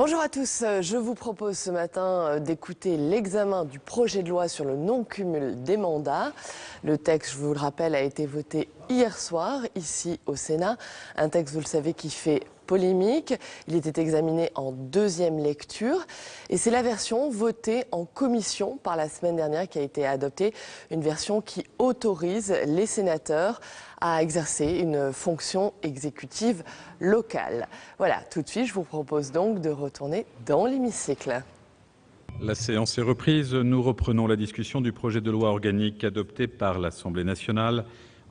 Bonjour à tous, je vous propose ce matin d'écouter l'examen du projet de loi sur le non-cumul des mandats. Le texte, je vous le rappelle, a été voté hier soir ici au Sénat. Un texte, vous le savez, qui fait polémique. Il était examiné en deuxième lecture et c'est la version votée en commission par la semaine dernière qui a été adoptée. Une version qui autorise les sénateurs à exercer une fonction exécutive locale. Voilà, tout de suite, je vous propose donc de retourner dans l'hémicycle. La séance est reprise. Nous reprenons la discussion du projet de loi organique adopté par l'Assemblée nationale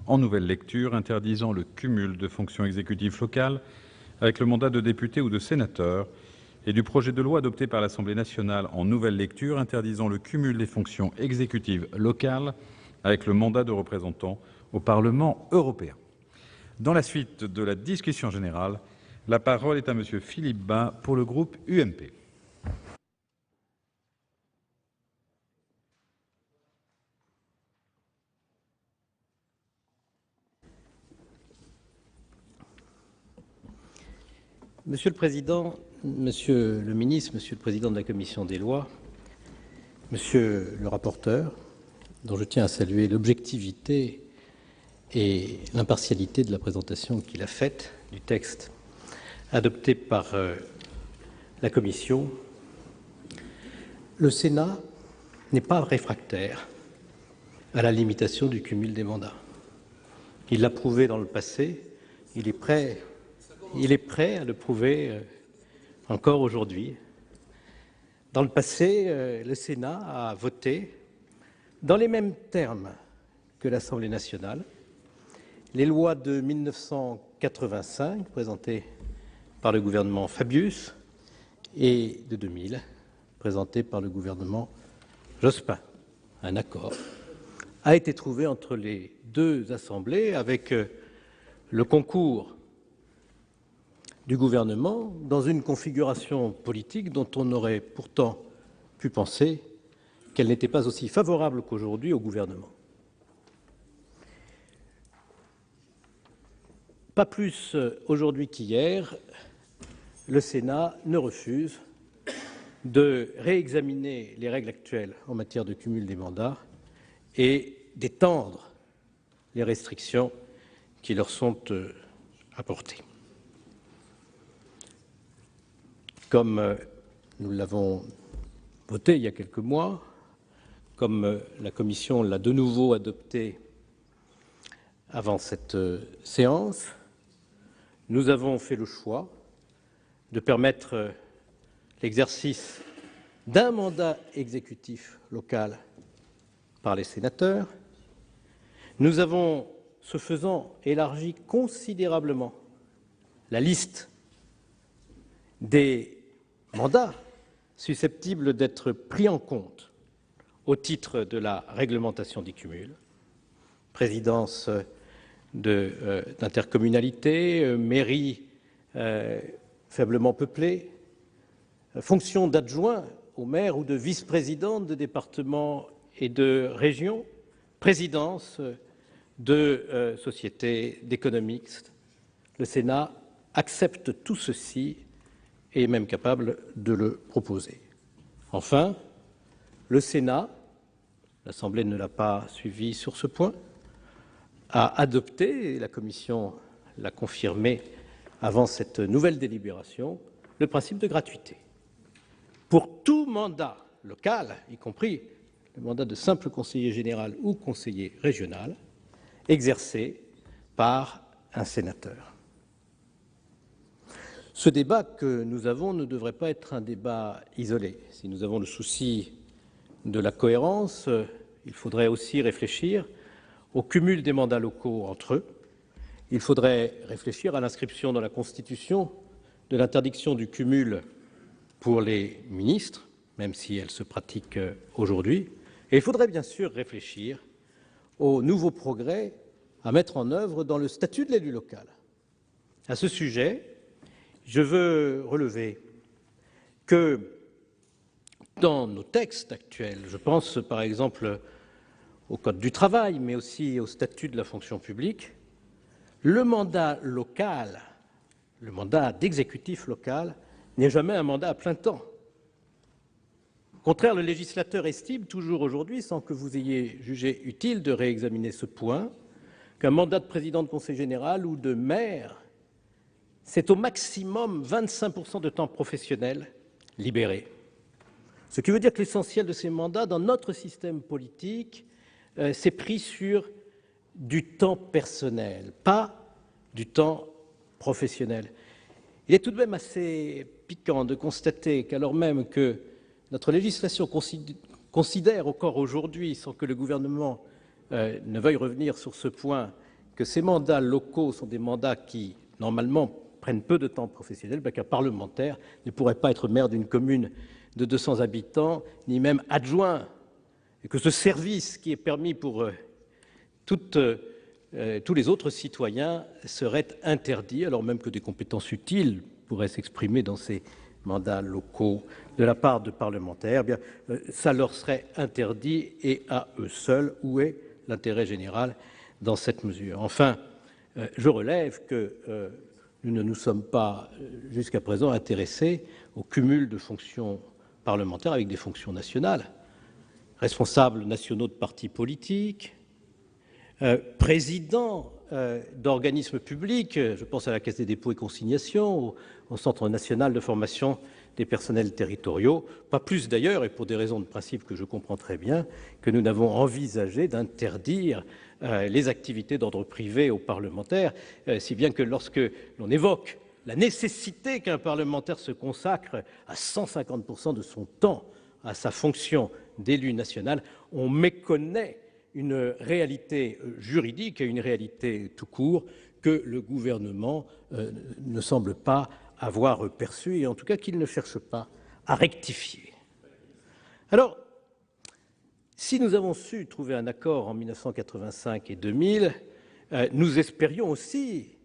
en nouvelle lecture interdisant le cumul de fonctions exécutives locales avec le mandat de député ou de sénateur et du projet de loi adopté par l'Assemblée nationale en nouvelle lecture interdisant le cumul des fonctions exécutives locales avec le mandat de représentant au Parlement européen. Dans la suite de la discussion générale, la parole est à Monsieur Philippe Bas pour le groupe UMP. Monsieur le Président, Monsieur le Ministre, Monsieur le Président de la Commission des lois, Monsieur le rapporteur, dont je tiens à saluer l'objectivité et l'impartialité de la présentation qu'il a faite du texte adopté par la Commission, le Sénat n'est pas réfractaire à la limitation du cumul des mandats. Il l'a prouvé dans le passé, il est prêt à le prouver encore aujourd'hui. Dans le passé, le Sénat a voté, dans les mêmes termes que l'Assemblée nationale, les lois de 1985, présentées par le gouvernement Fabius, et de 2000, présentées par le gouvernement Jospin. Un accord a été trouvé entre les deux assemblées avec le concours du gouvernement dans une configuration politique dont on aurait pourtant pu penser qu'elle n'était pas aussi favorable qu'aujourd'hui au gouvernement. Pas plus aujourd'hui qu'hier, le Sénat ne refuse de réexaminer les règles actuelles en matière de cumul des mandats et d'étendre les restrictions qui leur sont apportées. Comme nous l'avons voté il y a quelques mois, comme la Commission l'a de nouveau adopté avant cette séance, nous avons fait le choix de permettre l'exercice d'un mandat exécutif local par les sénateurs. Nous avons, ce faisant, élargi considérablement la liste des mandats susceptibles d'être pris en compte au titre de la réglementation des cumuls, présidence d'intercommunalité, mairie faiblement peuplée, fonction d'adjoint au maire ou de vice-président de département et de région, présidence de sociétés d'économie mixte. Le Sénat accepte tout ceci et est même capable de le proposer. Enfin, le Sénat, l'Assemblée ne l'a pas suivi sur ce point, a adopté, et la Commission l'a confirmé avant cette nouvelle délibération, le principe de gratuité. Pour tout mandat local, y compris le mandat de simple conseiller général ou conseiller régional, exercé par un sénateur. Ce débat que nous avons ne devrait pas être un débat isolé. Si nous avons le souci de la cohérence, il faudrait aussi réfléchir au cumul des mandats locaux entre eux. Il faudrait réfléchir à l'inscription dans la Constitution de l'interdiction du cumul pour les ministres, même si elle se pratique aujourd'hui. Et il faudrait bien sûr réfléchir aux nouveaux progrès à mettre en œuvre dans le statut de l'élu local. À ce sujet, je veux relever que dans nos textes actuels, je pense par exemple au Code du travail, mais aussi au statut de la fonction publique, le mandat local, le mandat d'exécutif local n'est jamais un mandat à plein temps. Au contraire, le législateur estime toujours aujourd'hui, sans que vous ayez jugé utile de réexaminer ce point, qu'un mandat de président de conseil général ou de maire, c'est au maximum 25% de temps professionnel libéré. Ce qui veut dire que l'essentiel de ces mandats, dans notre système politique, s'est pris sur du temps personnel, pas du temps professionnel. Il est tout de même assez piquant de constater qu'alors même que notre législation considère encore aujourd'hui, sans que le gouvernement ne veuille revenir sur ce point, que ces mandats locaux sont des mandats qui, normalement, prennent peu de temps professionnel, qu'un parlementaire ne pourrait pas être maire d'une commune de 200 habitants, ni même adjoint, et que ce service qui est permis pour tous les autres citoyens serait interdit, alors même que des compétences utiles pourraient s'exprimer dans ces mandats locaux de la part de parlementaires, ça leur serait interdit, et à eux seuls. Où est l'intérêt général dans cette mesure? Enfin, je relève que nous ne nous sommes pas, jusqu'à présent, intéressés au cumul de fonctions parlementaires avec des fonctions nationales. Responsables nationaux de partis politiques, présidents d'organismes publics, je pense à la Caisse des dépôts et consignations, au Centre national de formation des personnels territoriaux, pas plus d'ailleurs, et pour des raisons de principe que je comprends très bien, que nous n'avons envisagé d'interdire les activités d'ordre privé aux parlementaires, si bien que lorsque l'on évoque la nécessité qu'un parlementaire se consacre à 150% de son temps à sa fonction d'élu national, on méconnaît une réalité juridique et une réalité tout court que le gouvernement ne semble pas avoir perçue, et en tout cas qu'il ne cherche pas à rectifier. Alors, si nous avons su trouver un accord en 1985 et 2000, nous espérions aussi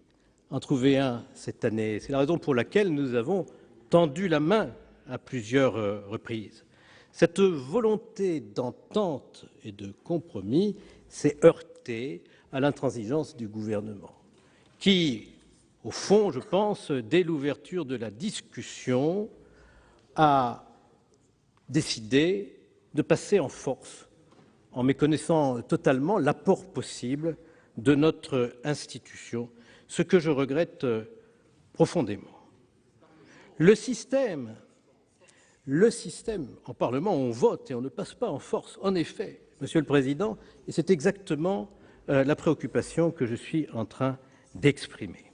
en trouver un cette année. C'est la raison pour laquelle nous avons tendu la main à plusieurs reprises. Cette volonté d'entente et de compromis s'est heurtée à l'intransigeance du gouvernement, qui, au fond, je pense, dès l'ouverture de la discussion, a décidé de passer en force, en méconnaissant totalement l'apport possible de notre institution, ce que je regrette profondément. Le système, en Parlement, on vote et on ne passe pas en force. En effet, Monsieur le Président, et c'est exactement la préoccupation que je suis en train d'exprimer.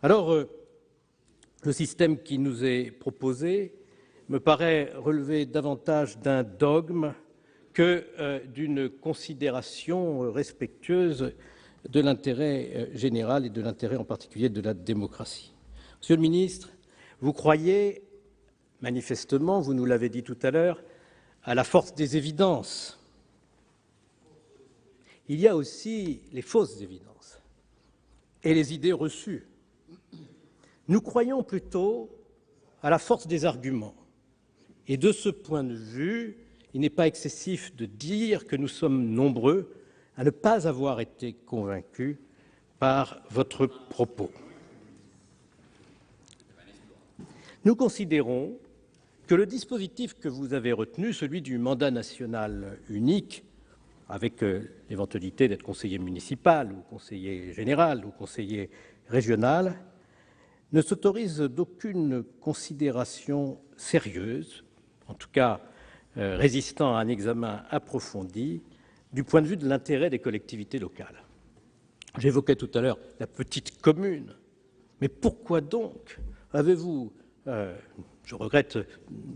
Alors, le système qui nous est proposé me paraît relever davantage d'un dogme que d'une considération respectueuse de l'intérêt général et de l'intérêt en particulier de la démocratie. Monsieur le ministre, vous croyez manifestement, vous nous l'avez dit tout à l'heure, à la force des évidences. Il y a aussi les fausses évidences et les idées reçues. Nous croyons plutôt à la force des arguments. Et de ce point de vue, il n'est pas excessif de dire que nous sommes nombreux à ne pas avoir été convaincus par votre propos. Nous considérons que le dispositif que vous avez retenu, celui du mandat national unique, avec l'éventualité d'être conseiller municipal ou conseiller général ou conseiller régional, ne s'autorise d'aucune considération sérieuse, en tout cas résistant à un examen approfondi, du point de vue de l'intérêt des collectivités locales. J'évoquais tout à l'heure la petite commune, mais pourquoi donc avez-vous, je regrette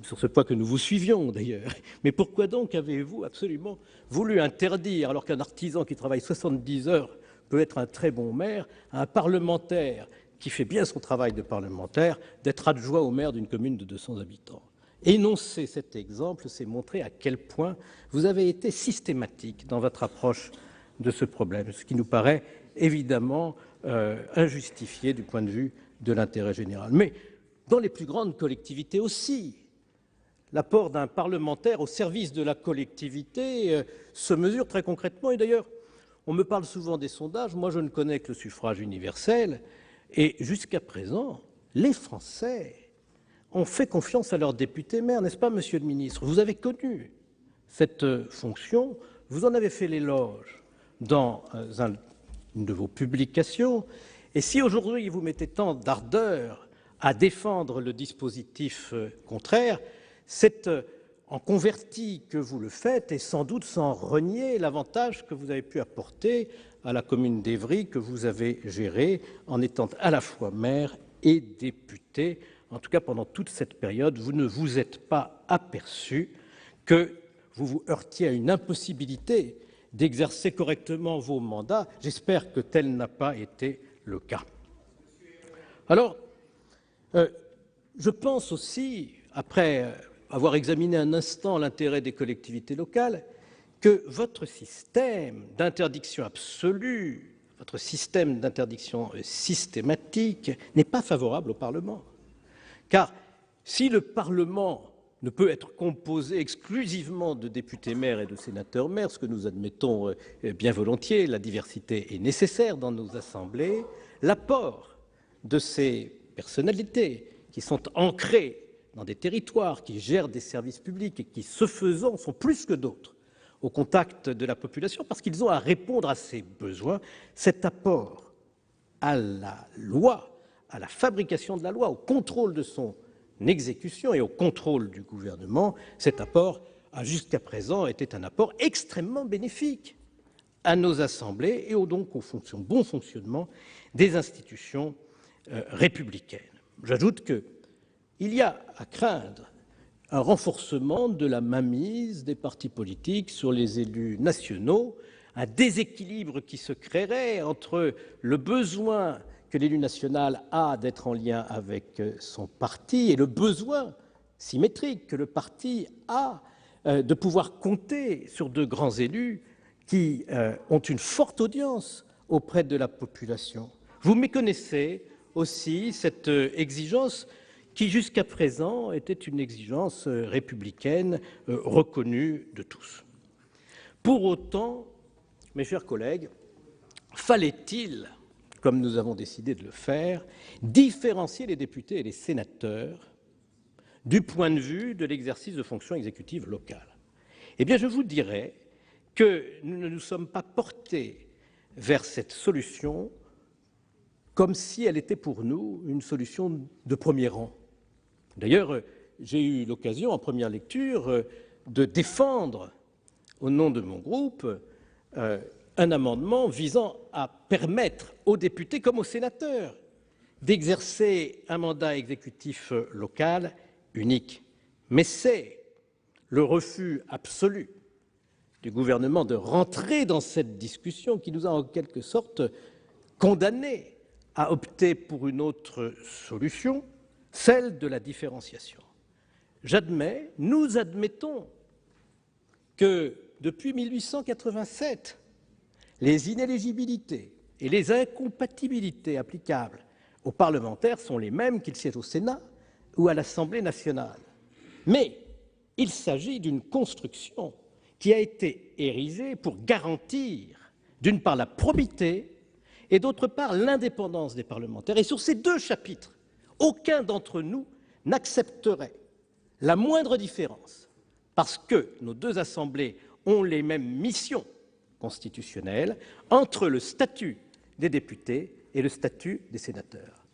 sur ce point que nous vous suivions d'ailleurs, mais pourquoi donc avez-vous absolument voulu interdire, alors qu'un artisan qui travaille 70 heures peut être un très bon maire, à un parlementaire qui fait bien son travail de parlementaire, d'être adjoint au maire d'une commune de 200 habitants? Énoncer cet exemple, c'est montrer à quel point vous avez été systématique dans votre approche de ce problème, ce qui nous paraît évidemment injustifié du point de vue de l'intérêt général. Mais dans les plus grandes collectivités aussi, l'apport d'un parlementaire au service de la collectivité se mesure très concrètement. Et d'ailleurs, on me parle souvent des sondages. Moi, je ne connais que le suffrage universel. Et jusqu'à présent, les Français ont fait confiance à leurs députés-maires, n'est-ce pas, monsieur le ministre? Vous avez connu cette fonction, vous en avez fait l'éloge dans une de vos publications, et si aujourd'hui vous mettez tant d'ardeur à défendre le dispositif contraire, c'est en converti que vous le faites, et sans doute sans renier l'avantage que vous avez pu apporter à la commune d'Évry que vous avez gérée en étant à la fois maire et député. En tout cas, pendant toute cette période, vous ne vous êtes pas aperçu que vous vous heurtiez à une impossibilité d'exercer correctement vos mandats. J'espère que tel n'a pas été le cas. Alors, je pense aussi, après avoir examiné un instant l'intérêt des collectivités locales, que votre système d'interdiction absolue, votre système d'interdiction systématique n'est pas favorable au Parlement. Car si le Parlement ne peut être composé exclusivement de députés-maires et de sénateurs-maires, ce que nous admettons bien volontiers, la diversité est nécessaire dans nos assemblées, l'apport de ces personnalités qui sont ancrées dans des territoires, qui gèrent des services publics et qui, ce faisant, sont plus que d'autres au contact de la population parce qu'ils ont à répondre à ses besoins, cet apport à la loi, à la fabrication de la loi, au contrôle de son exécution et au contrôle du gouvernement, cet apport a jusqu'à présent été un apport extrêmement bénéfique à nos assemblées et donc au bon fonctionnement des institutions républicaines. J'ajoute qu'il y a à craindre un renforcement de la mainmise des partis politiques sur les élus nationaux, un déséquilibre qui se créerait entre le besoin que l'élu national a d'être en lien avec son parti et le besoin symétrique que le parti a de pouvoir compter sur de grands élus qui ont une forte audience auprès de la population. Vous méconnaissez aussi cette exigence qui, jusqu'à présent, était une exigence républicaine reconnue de tous. Pour autant, mes chers collègues, fallait-il, comme nous avons décidé de le faire, différencier les députés et les sénateurs du point de vue de l'exercice de fonctions exécutives locales? Eh bien, je vous dirais que nous ne nous sommes pas portés vers cette solution comme si elle était pour nous une solution de premier rang. D'ailleurs, j'ai eu l'occasion, en première lecture, de défendre, au nom de mon groupe, un amendement visant à permettre aux députés comme aux sénateurs d'exercer un mandat exécutif local unique. Mais c'est le refus absolu du gouvernement de rentrer dans cette discussion qui nous a en quelque sorte condamnés à opter pour une autre solution, celle de la différenciation. J'admets, nous admettons que depuis 1887, les inéligibilités et les incompatibilités applicables aux parlementaires sont les mêmes qu'ils siègent au Sénat ou à l'Assemblée nationale. Mais il s'agit d'une construction qui a été érigée pour garantir, d'une part, la probité et, d'autre part, l'indépendance des parlementaires. Et sur ces deux chapitres, aucun d'entre nous n'accepterait la moindre différence, parce que nos deux assemblées ont les mêmes missions constitutionnelles, entre le statut des députés et le statut des sénateurs.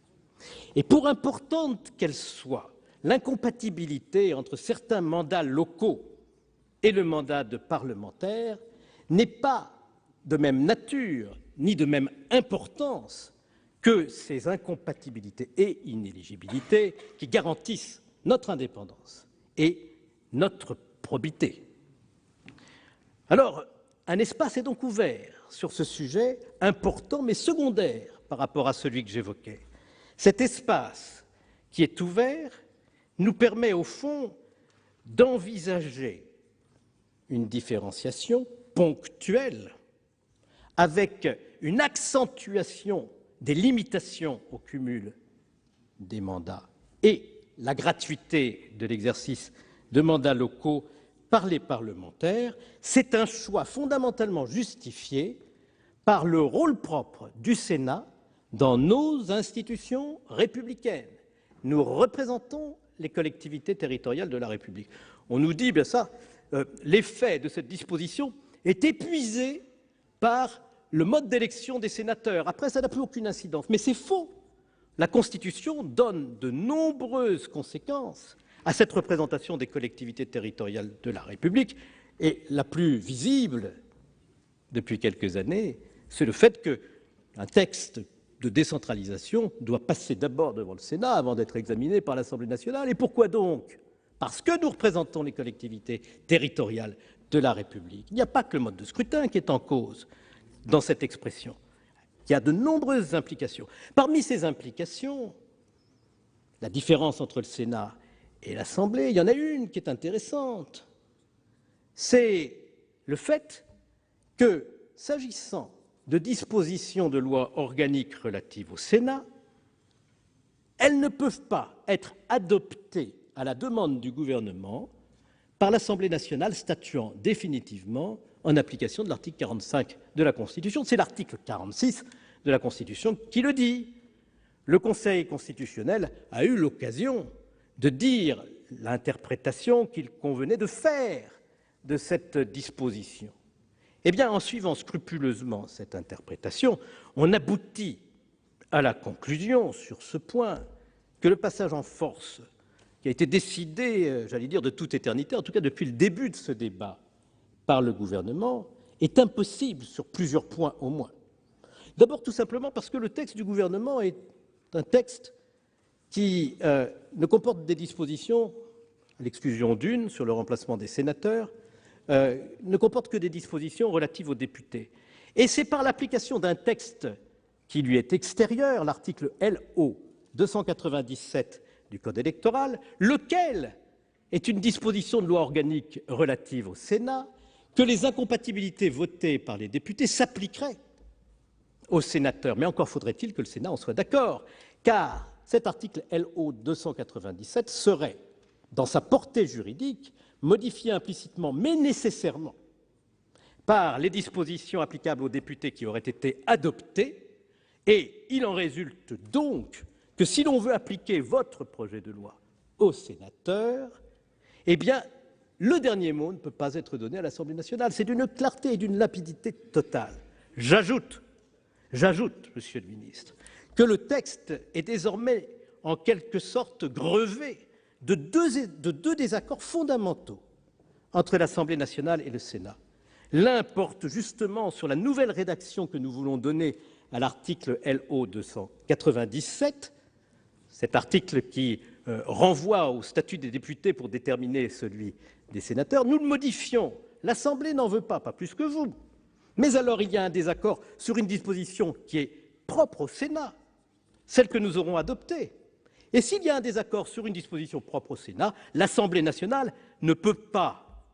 Et pour importante qu'elle soit, l'incompatibilité entre certains mandats locaux et le mandat de parlementaire n'est pas de même nature ni de même importance que ces incompatibilités et inéligibilités qui garantissent notre indépendance et notre probité. Alors, un espace est donc ouvert sur ce sujet important mais secondaire par rapport à celui que j'évoquais. Cet espace qui est ouvert nous permet au fond d'envisager une différenciation ponctuelle avec une accentuation des limitations au cumul des mandats et la gratuité de l'exercice de mandats locaux par les parlementaires. C'est un choix fondamentalement justifié par le rôle propre du Sénat dans nos institutions républicaines. Nous représentons les collectivités territoriales de la République. On nous dit, bien ça, l'effet de cette disposition est épuisé par le mode d'élection des sénateurs. Après, ça n'a plus aucune incidence. Mais c'est faux. La Constitution donne de nombreuses conséquences à cette représentation des collectivités territoriales de la République. Et la plus visible, depuis quelques années, c'est le fait qu'un texte de décentralisation doit passer d'abord devant le Sénat avant d'être examiné par l'Assemblée nationale. Et pourquoi donc? Parce que nous représentons les collectivités territoriales de la République. Il n'y a pas que le mode de scrutin qui est en cause dans cette expression. Il y a de nombreuses implications. Parmi ces implications, la différence entre le Sénat et l'Assemblée, il y en a une qui est intéressante. C'est le fait que, s'agissant de dispositions de loi organique relatives au Sénat, elles ne peuvent pas être adoptées à la demande du gouvernement par l'Assemblée nationale statuant définitivement en application de l'article 45 de la Constitution. C'est l'article 46 de la Constitution qui le dit. Le Conseil constitutionnel a eu l'occasion de dire l'interprétation qu'il convenait de faire de cette disposition. Eh bien, en suivant scrupuleusement cette interprétation, on aboutit à la conclusion sur ce point que le passage en force qui a été décidé, j'allais dire de toute éternité, en tout cas depuis le début de ce débat, par le gouvernement, est impossible sur plusieurs points au moins. D'abord, tout simplement parce que le texte du gouvernement est un texte qui ne comporte des dispositions, à l'exclusion d'une, sur le remplacement des sénateurs, ne comporte que des dispositions relatives aux députés. Et c'est par l'application d'un texte qui lui est extérieur, l'article LO 297 du Code électoral, lequel est une disposition de loi organique relative au Sénat, que les incompatibilités votées par les députés s'appliqueraient aux sénateurs. Mais encore faudrait-il que le Sénat en soit d'accord, car cet article LO 297 serait, dans sa portée juridique, modifié implicitement, mais nécessairement, par les dispositions applicables aux députés qui auraient été adoptées, et il en résulte donc que si l'on veut appliquer votre projet de loi aux sénateurs, eh bien, le dernier mot ne peut pas être donné à l'Assemblée nationale. C'est d'une clarté et d'une lapidité totale. J'ajoute, Monsieur le ministre, que le texte est désormais en quelque sorte grevé de deux désaccords fondamentaux entre l'Assemblée nationale et le Sénat. L'un porte justement sur la nouvelle rédaction que nous voulons donner à l'article LO 297, cet article qui renvoie au statut des députés pour déterminer celui des sénateurs. Nous le modifions. L'Assemblée n'en veut pas plus que vous. Mais alors il y a un désaccord sur une disposition qui est propre au Sénat, celle que nous aurons adoptée. Et s'il y a un désaccord sur une disposition propre au Sénat, l'Assemblée nationale ne peut pas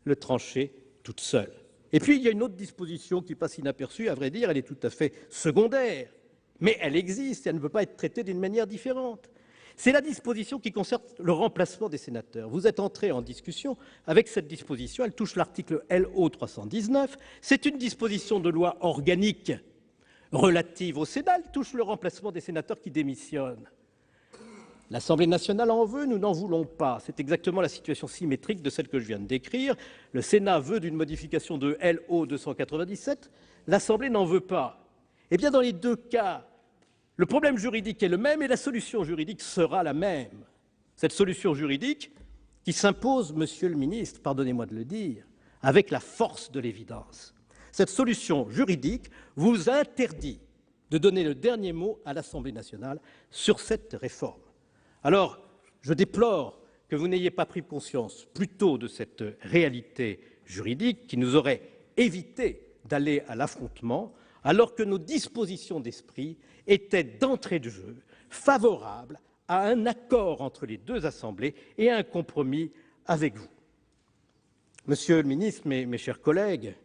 le trancher toute seule. Et puis, il y a une autre disposition qui passe inaperçue, à vrai dire, elle est tout à fait secondaire, mais elle existe et elle ne peut pas être traitée d'une manière différente. C'est la disposition qui concerne le remplacement des sénateurs. Vous êtes entré en discussion avec cette disposition, elle touche l'article LO 319, c'est une disposition de loi organique relative au Sénat, elle touche le remplacement des sénateurs qui démissionnent. L'Assemblée nationale en veut, nous n'en voulons pas. C'est exactement la situation symétrique de celle que je viens de décrire. Le Sénat veut d'une modification de LO 297, l'Assemblée n'en veut pas. Eh bien, dans les deux cas, le problème juridique est le même et la solution juridique sera la même. Cette solution juridique qui s'impose, Monsieur le ministre, pardonnez-moi de le dire, avec la force de l'évidence. Cette solution juridique vous interdit de donner le dernier mot à l'Assemblée nationale sur cette réforme. Alors, je déplore que vous n'ayez pas pris conscience plus tôt de cette réalité juridique qui nous aurait évité d'aller à l'affrontement, alors que nos dispositions d'esprit étaient d'entrée de jeu favorables à un accord entre les deux assemblées et à un compromis avec vous. Monsieur le ministre, mes chers collègues,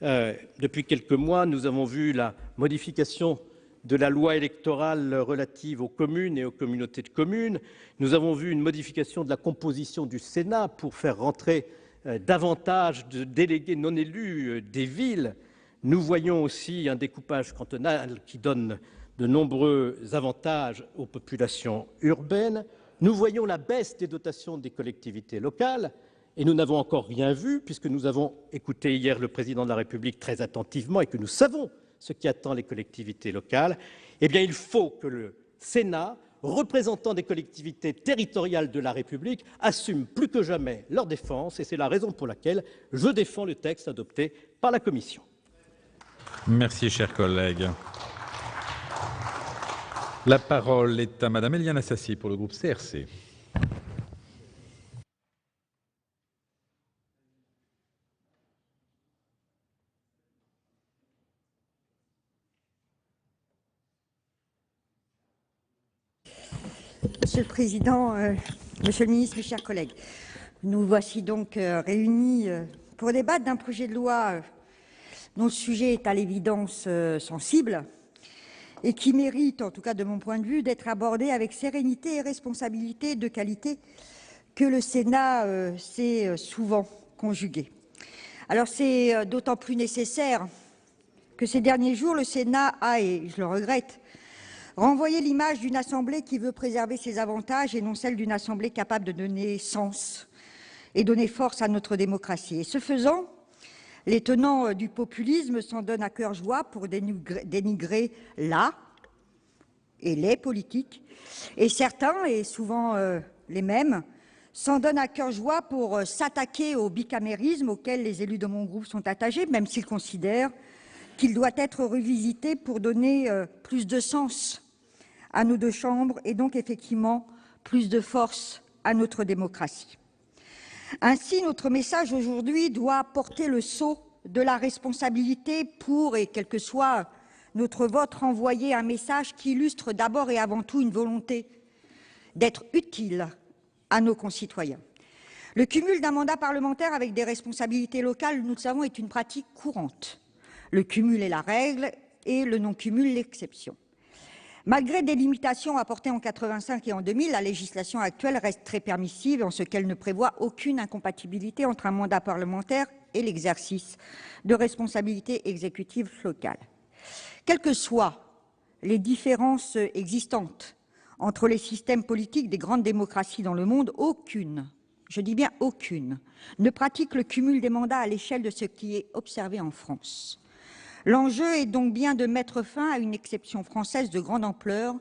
depuis quelques mois, nous avons vu la modification de la loi électorale relative aux communes et aux communautés de communes. Nous avons vu une modification de la composition du Sénat pour faire rentrer davantage de délégués non élus des villes. Nous voyons aussi un découpage cantonal qui donne de nombreux avantages aux populations urbaines. nous voyons la baisse des dotations des collectivités locales, et nous n'avons encore rien vu, puisque nous avons écouté hier le Président de la République très attentivement et que nous savons ce qui attend les collectivités locales. Eh bien, il faut que le Sénat, représentant des collectivités territoriales de la République, assume plus que jamais leur défense, et c'est la raison pour laquelle je défends le texte adopté par la Commission. Merci, cher collègue. La parole est à Madame Éliane Assassi pour le groupe CRC. Monsieur le Président, Monsieur le Ministre, mes chers collègues, nous voici donc réunis pour débattre d'un projet de loi dont le sujet est à l'évidence sensible et qui mérite, en tout cas de mon point de vue, d'être abordé avec sérénité et responsabilité de qualité que le Sénat s'est souvent conjugué. Alors c'est d'autant plus nécessaire que ces derniers jours, le Sénat a, et je le regrette, renvoyer l'image d'une assemblée qui veut préserver ses avantages et non celle d'une assemblée capable de donner sens et donner force à notre démocratie. Et ce faisant, les tenants du populisme s'en donnent à cœur joie pour dénigrer la et les politiques. Et certains, et souvent les mêmes, s'en donnent à cœur joie pour s'attaquer au bicamérisme auquel les élus de mon groupe sont attachés, même s'ils considèrent qu'il doit être revisité pour donner plus de sens à nos deux chambres et donc effectivement plus de force à notre démocratie. Ainsi, notre message aujourd'hui doit porter le sceau de la responsabilité pour, et quel que soit notre vote, renvoyer un message qui illustre d'abord et avant tout une volonté d'être utile à nos concitoyens. Le cumul d'un mandat parlementaire avec des responsabilités locales, nous le savons, est une pratique courante. Le cumul est la règle et le non-cumul l'exception. Malgré des limitations apportées en 1985 et en 2000, la législation actuelle reste très permissive en ce qu'elle ne prévoit aucune incompatibilité entre un mandat parlementaire et l'exercice de responsabilités exécutives locales. Quelles que soient les différences existantes entre les systèmes politiques des grandes démocraties dans le monde, aucune, je dis bien aucune, ne pratique le cumul des mandats à l'échelle de ce qui est observé en France. L'enjeu est donc bien de mettre fin à une exception française de grande ampleur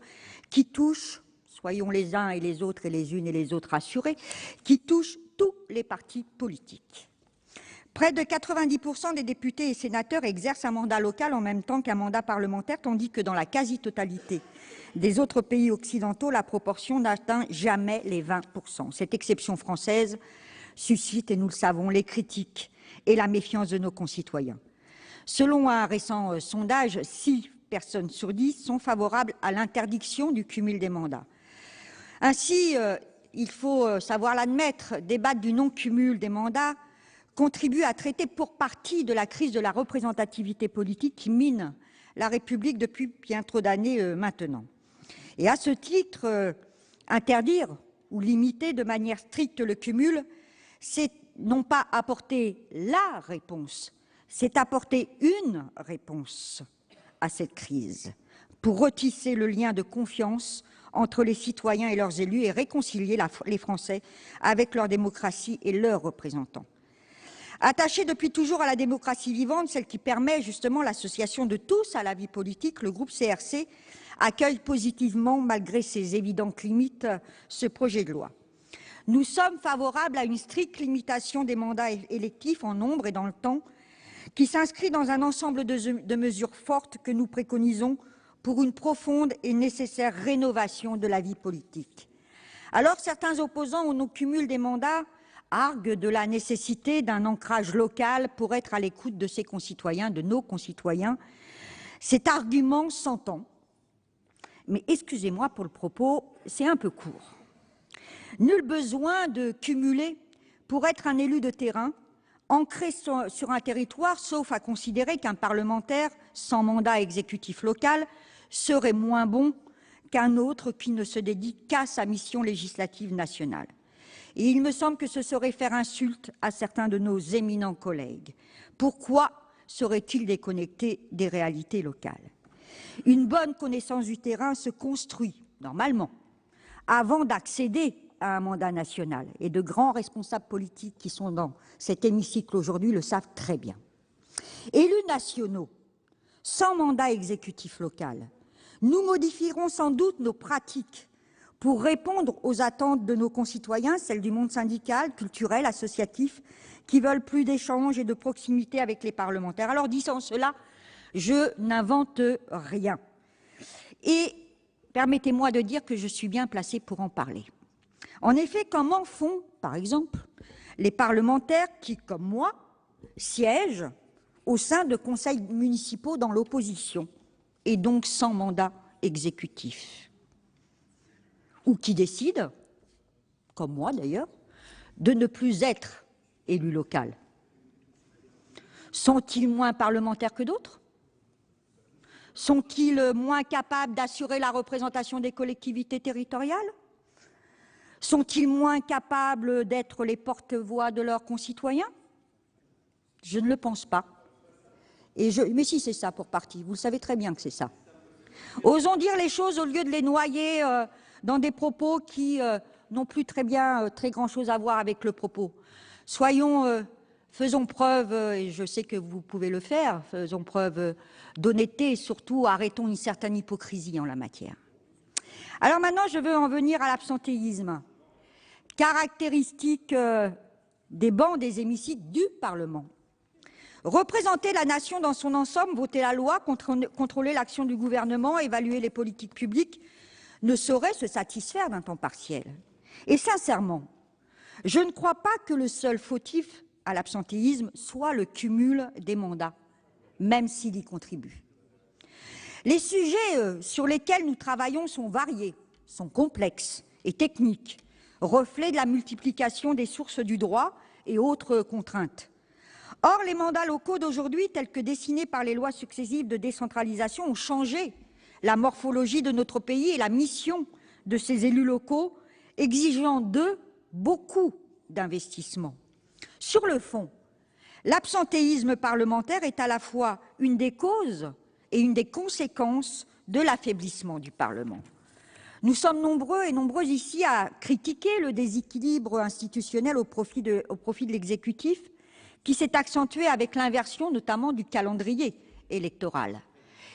qui touche, soyons les uns et les autres et les unes et les autres assurés, qui touche tous les partis politiques. Près de 90% des députés et sénateurs exercent un mandat local en même temps qu'un mandat parlementaire, tandis que dans la quasi-totalité des autres pays occidentaux, la proportion n'atteint jamais les 20%. Cette exception française suscite, et nous le savons, les critiques et la méfiance de nos concitoyens. Selon un récent sondage, 6 personnes sur 10 sont favorables à l'interdiction du cumul des mandats. Ainsi, il faut savoir l'admettre, débattre du non-cumul des mandats contribue à traiter pour partie de la crise de la représentativité politique qui mine la République depuis bien trop d'années maintenant. Et à ce titre, interdire ou limiter de manière stricte le cumul, c'est non pas apporter la réponse, c'est apporter une réponse à cette crise pour retisser le lien de confiance entre les citoyens et leurs élus et réconcilier les Français avec leur démocratie et leurs représentants. Attaché depuis toujours à la démocratie vivante, celle qui permet justement l'association de tous à la vie politique, le groupe CRC accueille positivement, malgré ses évidentes limites, ce projet de loi. Nous sommes favorables à une stricte limitation des mandats électifs en nombre et dans le temps, qui s'inscrit dans un ensemble de mesures fortes que nous préconisons pour une profonde et nécessaire rénovation de la vie politique. Alors, certains opposants au non-cumul des mandats arguent de la nécessité d'un ancrage local pour être à l'écoute de ses concitoyens, de nos concitoyens. Cet argument s'entend, mais excusez-moi pour le propos, c'est un peu court. Nul besoin de cumuler pour être un élu de terrain, ancré sur un territoire, sauf à considérer qu'un parlementaire sans mandat exécutif local serait moins bon qu'un autre qui ne se dédie qu'à sa mission législative nationale. Et il me semble que ce serait faire insulte à certains de nos éminents collègues. Pourquoi seraient-ils déconnectés des réalités locales? Une bonne connaissance du terrain se construit, normalement, avant d'accéder à un mandat national. Et de grands responsables politiques qui sont dans cet hémicycle aujourd'hui le savent très bien. Élus nationaux, sans mandat exécutif local, nous modifierons sans doute nos pratiques pour répondre aux attentes de nos concitoyens, celles du monde syndical, culturel, associatif, qui veulent plus d'échanges et de proximité avec les parlementaires. Alors, disant cela, je n'invente rien. Et permettez-moi de dire que je suis bien placée pour en parler. En effet, comment font, par exemple, les parlementaires qui, comme moi, siègent au sein de conseils municipaux dans l'opposition, et donc sans mandat exécutif, ou qui décident, comme moi d'ailleurs, de ne plus être élu local? Sont-ils moins parlementaires que d'autres? Sont-ils moins capables d'assurer la représentation des collectivités territoriales? Sont-ils moins capables d'être les porte-voix de leurs concitoyens? Je ne le pense pas. Mais si, c'est ça pour partie, vous le savez très bien que c'est ça. Osons dire les choses au lieu de les noyer dans des propos qui n'ont plus très grand-chose à voir avec le propos. Faisons preuve, et je sais que vous pouvez le faire, faisons preuve d'honnêteté et surtout arrêtons une certaine hypocrisie en la matière. Alors maintenant, je veux en venir à l'absentéisme, caractéristique des bancs des hémicycles du Parlement. Représenter la nation dans son ensemble, voter la loi, contrôler l'action du gouvernement, évaluer les politiques publiques, ne saurait se satisfaire d'un temps partiel. Et sincèrement, je ne crois pas que le seul fautif à l'absentéisme soit le cumul des mandats, même s'il y contribue. Les sujets sur lesquels nous travaillons sont variés, sont complexes et techniques, reflets de la multiplication des sources du droit et autres contraintes. Or, les mandats locaux d'aujourd'hui, tels que dessinés par les lois successives de décentralisation, ont changé la morphologie de notre pays et la mission de ces élus locaux, exigeant d'eux beaucoup d'investissements. Sur le fond, l'absentéisme parlementaire est à la fois une des causes et une des conséquences de l'affaiblissement du Parlement. Nous sommes nombreux et nombreuses ici à critiquer le déséquilibre institutionnel au profit de l'exécutif, qui s'est accentué avec l'inversion notamment du calendrier électoral.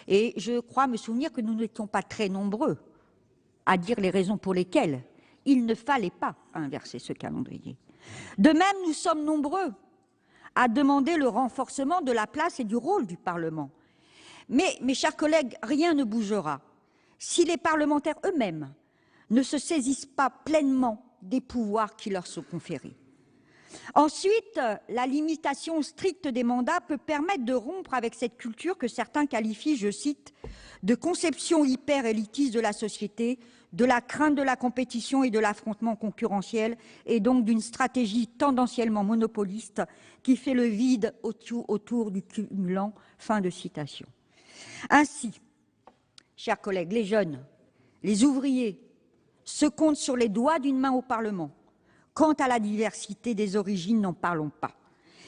Et je crois me souvenir que nous n'étions pas très nombreux à dire les raisons pour lesquelles il ne fallait pas inverser ce calendrier. De même, nous sommes nombreux à demander le renforcement de la place et du rôle du Parlement. Mais, mes chers collègues, rien ne bougera si les parlementaires eux-mêmes ne se saisissent pas pleinement des pouvoirs qui leur sont conférés. Ensuite, la limitation stricte des mandats peut permettre de rompre avec cette culture que certains qualifient, je cite, de conception hyper-élitiste de la société, de la crainte de la compétition et de l'affrontement concurrentiel, et donc d'une stratégie tendanciellement monopoliste qui fait le vide autour du cumulant. Fin de citation. Ainsi, chers collègues, les jeunes, les ouvriers se comptent sur les doigts d'une main au Parlement. Quant à la diversité des origines, n'en parlons pas.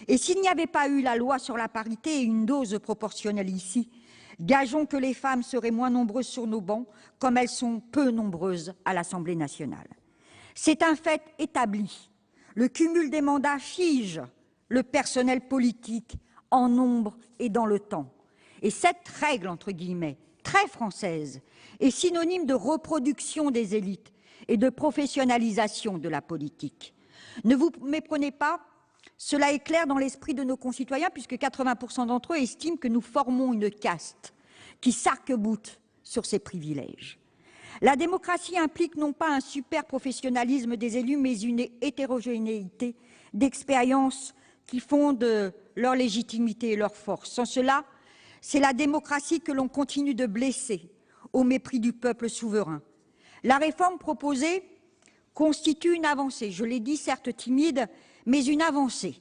Et s'il n'y avait pas eu la loi sur la parité et une dose proportionnelle ici, gageons que les femmes seraient moins nombreuses sur nos bancs, comme elles sont peu nombreuses à l'Assemblée nationale. C'est un fait établi. Le cumul des mandats fige le personnel politique en nombre et dans le temps. Et cette règle, entre guillemets, très française, est synonyme de reproduction des élites et de professionnalisation de la politique. Ne vous méprenez pas, cela est clair dans l'esprit de nos concitoyens, puisque 80% d'entre eux estiment que nous formons une caste qui s'arc-boute sur ses privilèges. La démocratie implique non pas un super professionnalisme des élus, mais une hétérogénéité d'expériences qui fondent leur légitimité et leur force. Sans cela, c'est la démocratie que l'on continue de blesser au mépris du peuple souverain. La réforme proposée constitue une avancée, je l'ai dit, certes timide, mais une avancée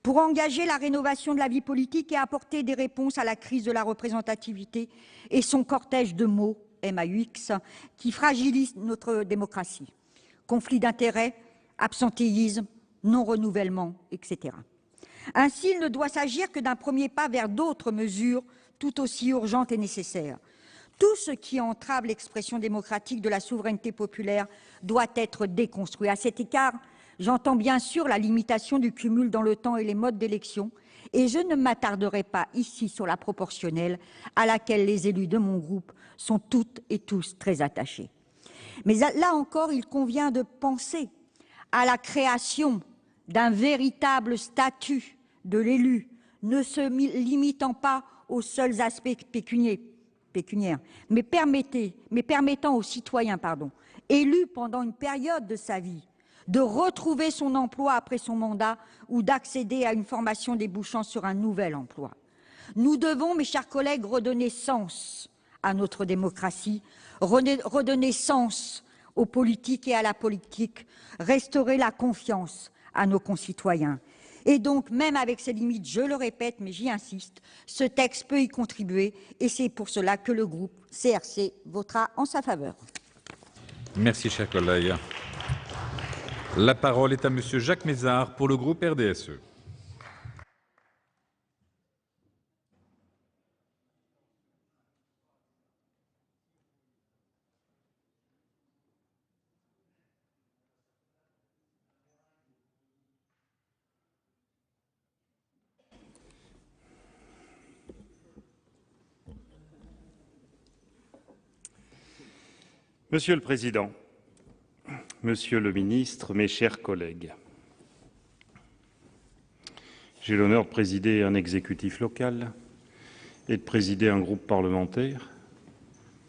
pour engager la rénovation de la vie politique et apporter des réponses à la crise de la représentativité et son cortège de mots, MAUX, qui fragilise notre démocratie. Conflit d'intérêts, absentéisme, non-renouvellement, etc. Ainsi, il ne doit s'agir que d'un premier pas vers d'autres mesures tout aussi urgentes et nécessaires. Tout ce qui entrave l'expression démocratique de la souveraineté populaire doit être déconstruit. À cet égard, j'entends bien sûr la limitation du cumul dans le temps et les modes d'élection, et je ne m'attarderai pas ici sur la proportionnelle à laquelle les élus de mon groupe sont toutes et tous très attachés. Mais là encore, il convient de penser à la création d'un véritable statut de l'élu, ne se limitant pas aux seuls aspects pécuniaires, mais permettant aux citoyens, élus pendant une période de sa vie, de retrouver son emploi après son mandat ou d'accéder à une formation débouchant sur un nouvel emploi. Nous devons, mes chers collègues, redonner sens à notre démocratie, redonner sens aux politiques et à la politique, restaurer la confiance à nos concitoyens. Et donc, même avec ses limites, je le répète, mais j'y insiste, ce texte peut y contribuer et c'est pour cela que le groupe CRC votera en sa faveur. Merci, cher collègue. La parole est à Monsieur Jacques Mézard pour le groupe RDSE. Monsieur le Président, Monsieur le Ministre, mes chers collègues, j'ai l'honneur de présider un exécutif local et de présider un groupe parlementaire.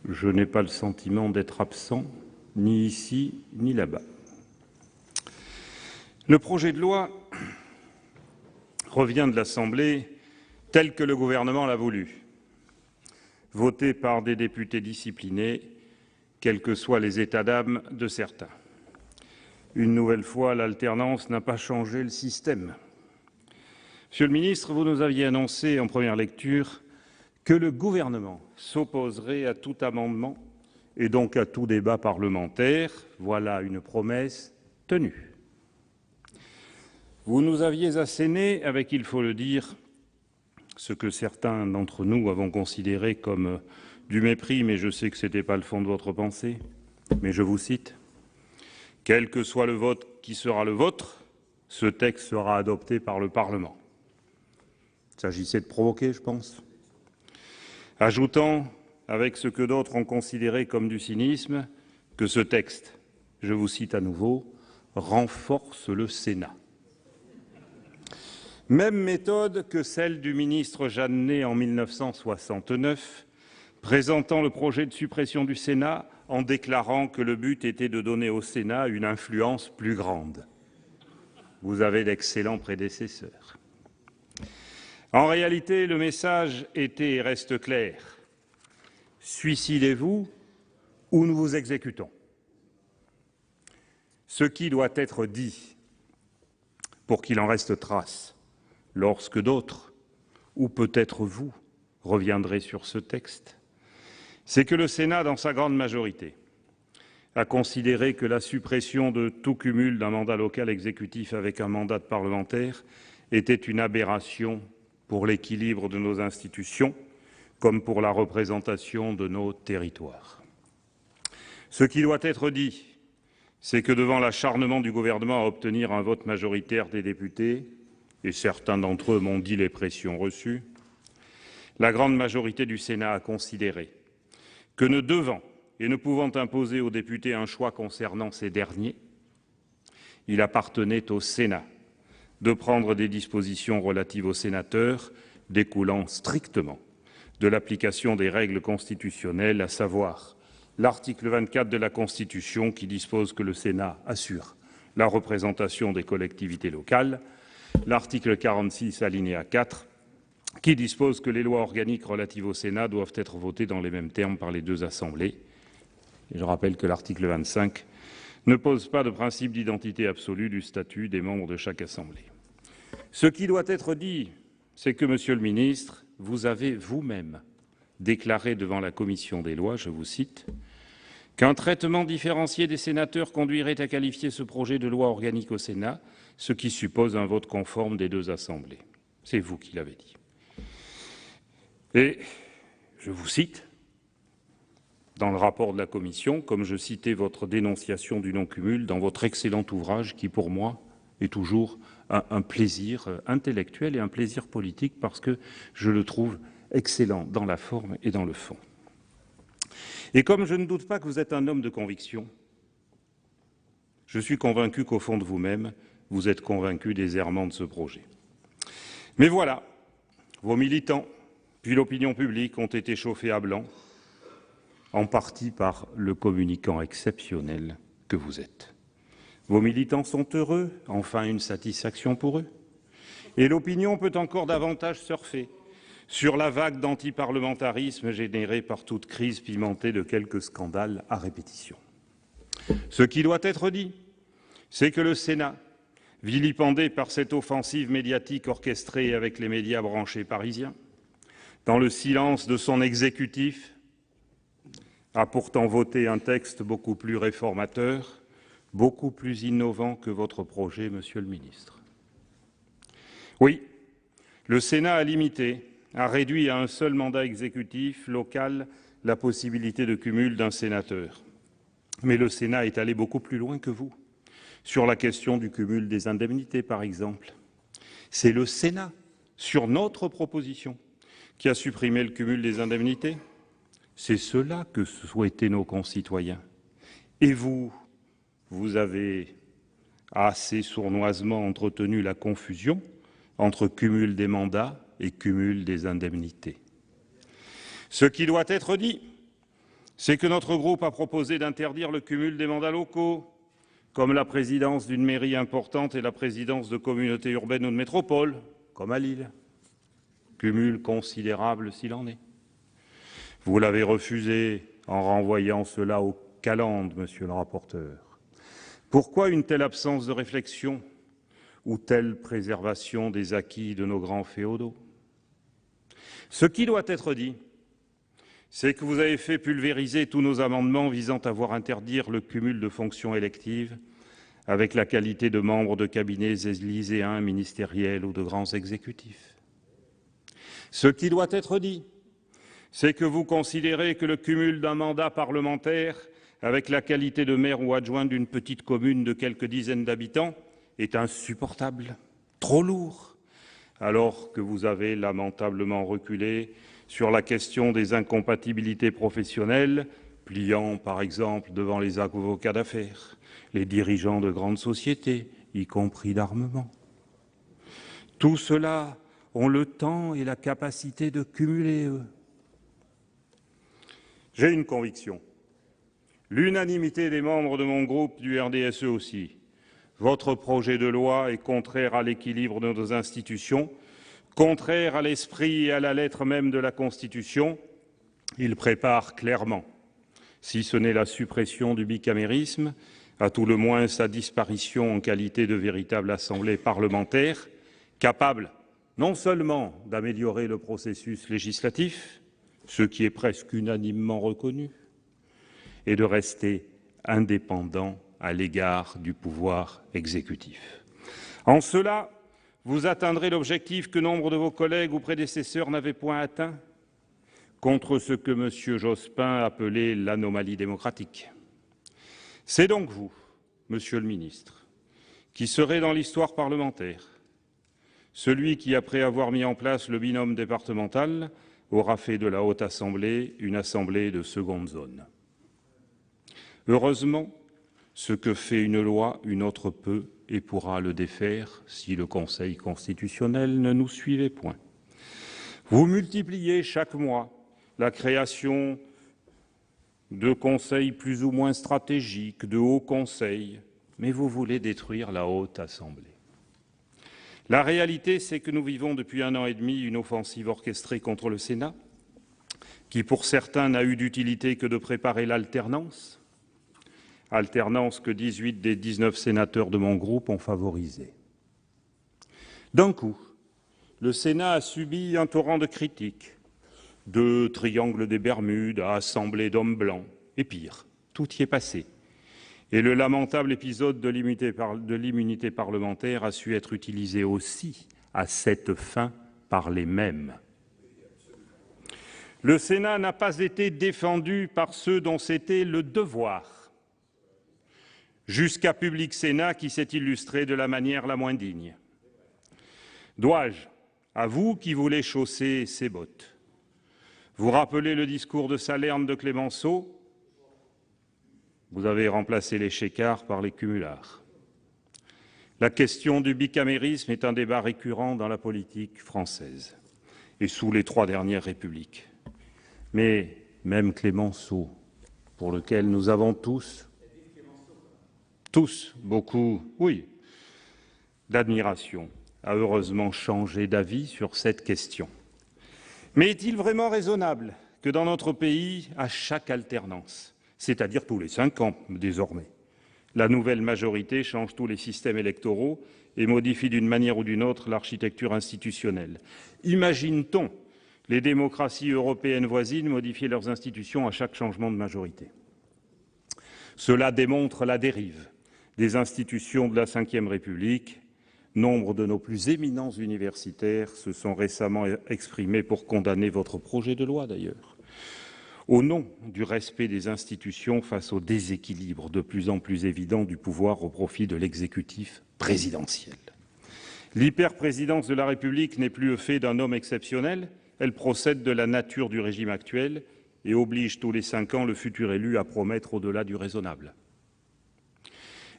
Je n'ai pas le sentiment d'être absent, ni ici, ni là-bas. Le projet de loi revient de l'Assemblée tel que le gouvernement l'a voulu, voté par des députés disciplinés, quels que soient les états d'âme de certains. Une nouvelle fois, l'alternance n'a pas changé le système. Monsieur le ministre, vous nous aviez annoncé en première lecture que le gouvernement s'opposerait à tout amendement et donc à tout débat parlementaire. Voilà une promesse tenue. Vous nous aviez asséné avec, il faut le dire, ce que certains d'entre nous avons considéré comme du mépris, mais je sais que ce n'était pas le fond de votre pensée. Mais je vous cite, « Quel que soit le vote qui sera le vôtre, ce texte sera adopté par le Parlement. » Il s'agissait de provoquer, je pense. Ajoutant, avec ce que d'autres ont considéré comme du cynisme, que ce texte, je vous cite à nouveau, « renforce le Sénat ». Même méthode que celle du ministre Jeannet en 1969, présentant le projet de suppression du Sénat en déclarant que le but était de donner au Sénat une influence plus grande. Vous avez d'excellents prédécesseurs. En réalité, le message était et reste clair. Suicidez-vous ou nous vous exécutons. Ce qui doit être dit pour qu'il en reste trace lorsque d'autres, ou peut-être vous, reviendrez sur ce texte, c'est que le Sénat, dans sa grande majorité, a considéré que la suppression de tout cumul d'un mandat local exécutif avec un mandat de parlementaire était une aberration pour l'équilibre de nos institutions, comme pour la représentation de nos territoires. Ce qui doit être dit, c'est que devant l'acharnement du gouvernement à obtenir un vote majoritaire des députés, et certains d'entre eux m'ont dit les pressions reçues, la grande majorité du Sénat a considéré que ne devant et ne pouvant imposer aux députés un choix concernant ces derniers, il appartenait au Sénat de prendre des dispositions relatives aux sénateurs découlant strictement de l'application des règles constitutionnelles, à savoir l'article 24 de la Constitution qui dispose que le Sénat assure la représentation des collectivités locales, l'article 46 alinéa 4 qui dispose que les lois organiques relatives au Sénat doivent être votées dans les mêmes termes par les deux assemblées. Et je rappelle que l'article 25 ne pose pas de principe d'identité absolue du statut des membres de chaque assemblée. Ce qui doit être dit, c'est que, Monsieur le ministre, vous avez vous-même déclaré devant la commission des lois, je vous cite, qu'un traitement différencié des sénateurs conduirait à qualifier ce projet de loi organique au Sénat, ce qui suppose un vote conforme des deux assemblées. C'est vous qui l'avez dit. Et je vous cite, dans le rapport de la commission, comme je citais votre dénonciation du non-cumul dans votre excellent ouvrage qui, pour moi, est toujours un plaisir intellectuel et un plaisir politique parce que je le trouve excellent dans la forme et dans le fond. Et comme je ne doute pas que vous êtes un homme de conviction, je suis convaincu qu'au fond de vous-même, vous êtes convaincu des errements de ce projet. Mais voilà, vos militants, puis l'opinion publique ont été chauffés à blanc, en partie par le communicant exceptionnel que vous êtes. Vos militants sont heureux, enfin une satisfaction pour eux. Et l'opinion peut encore davantage surfer sur la vague d'antiparlementarisme générée par toute crise pimentée de quelques scandales à répétition. Ce qui doit être dit, c'est que le Sénat, vilipendé par cette offensive médiatique orchestrée avec les médias branchés parisiens, dans le silence de son exécutif, a pourtant voté un texte beaucoup plus réformateur, beaucoup plus innovant que votre projet, Monsieur le ministre. Oui, le Sénat a réduit à un seul mandat exécutif local la possibilité de cumul d'un sénateur. Mais le Sénat est allé beaucoup plus loin que vous, sur la question du cumul des indemnités, par exemple. C'est le Sénat, sur notre proposition, qui a supprimé le cumul des indemnités. C'est cela que souhaitaient nos concitoyens. Et vous avez assez sournoisement entretenu la confusion entre cumul des mandats et cumul des indemnités. Ce qui doit être dit, c'est que notre groupe a proposé d'interdire le cumul des mandats locaux, comme la présidence d'une mairie importante et la présidence de communautés urbaines ou de métropoles, comme à Lille. Cumul considérable s'il en est. Vous l'avez refusé en renvoyant cela aux calendes, monsieur le rapporteur. Pourquoi une telle absence de réflexion ou telle préservation des acquis de nos grands féodaux? Ce qui doit être dit, c'est que vous avez fait pulvériser tous nos amendements visant à voir interdire le cumul de fonctions électives avec la qualité de membres de cabinets élyséens, ministériels ou de grands exécutifs. Ce qui doit être dit, c'est que vous considérez que le cumul d'un mandat parlementaire avec la qualité de maire ou adjoint d'une petite commune de quelques dizaines d'habitants est insupportable, trop lourd, alors que vous avez lamentablement reculé sur la question des incompatibilités professionnelles, pliant par exemple devant les avocats d'affaires, les dirigeants de grandes sociétés, y compris d'armement. Tout cela ont le temps et la capacité de cumuler, eux. J'ai une conviction. L'unanimité des membres de mon groupe du RDSE aussi. Votre projet de loi est contraire à l'équilibre de nos institutions, contraire à l'esprit et à la lettre même de la Constitution. Il prépare clairement, si ce n'est la suppression du bicamérisme, à tout le moins sa disparition en qualité de véritable assemblée parlementaire, capable non seulement d'améliorer le processus législatif, ce qui est presque unanimement reconnu, et de rester indépendant à l'égard du pouvoir exécutif. En cela, vous atteindrez l'objectif que nombre de vos collègues ou prédécesseurs n'avaient point atteint, contre ce que M. Jospin appelait l'anomalie démocratique. C'est donc vous, Monsieur le ministre, qui serez dans l'histoire parlementaire celui qui, après avoir mis en place le binôme départemental, aura fait de la Haute Assemblée une assemblée de seconde zone. Heureusement, ce que fait une loi, une autre peut et pourra le défaire si le Conseil constitutionnel ne nous suivait point. Vous multipliez chaque mois la création de conseils plus ou moins stratégiques, de hauts conseils, mais vous voulez détruire la Haute Assemblée. La réalité, c'est que nous vivons depuis 1 an et demi une offensive orchestrée contre le Sénat, qui pour certains n'a eu d'utilité que de préparer l'alternance, alternance que 18 des 19 sénateurs de mon groupe ont favorisée. D'un coup, le Sénat a subi un torrent de critiques, de triangle des Bermudes à assemblée d'hommes blancs, et pire, tout y est passé. Et le lamentable épisode de l'immunité parlementaire a su être utilisé aussi à cette fin par les mêmes. Le Sénat n'a pas été défendu par ceux dont c'était le devoir, jusqu'à Public Sénat qui s'est illustré de la manière la moins digne. Dois-je, à vous qui voulez chausser ces bottes, vous rappeler le discours de Salerne de Clémenceau? Vous avez remplacé les chécards par les cumulards. La question du bicamérisme est un débat récurrent dans la politique française et sous les 3 dernières républiques. Mais même Clémenceau, pour lequel nous avons tous beaucoup, d'admiration, a heureusement changé d'avis sur cette question. Mais est-il vraiment raisonnable que dans notre pays, à chaque alternance, c'est-à-dire tous les 5 ans désormais, la nouvelle majorité change tous les systèmes électoraux et modifie d'une manière ou d'une autre l'architecture institutionnelle? Imagine-t-on les démocraties européennes voisines modifier leurs institutions à chaque changement de majorité? Cela démontre la dérive des institutions de la Ve République. Nombre de nos plus éminents universitaires se sont récemment exprimés pour condamner votre projet de loi, d'ailleurs, au nom du respect des institutions face au déséquilibre de plus en plus évident du pouvoir au profit de l'exécutif présidentiel. L'hyperprésidence de la République n'est plus le fait d'un homme exceptionnel, elle procède de la nature du régime actuel et oblige tous les 5 ans le futur élu à promettre au-delà du raisonnable.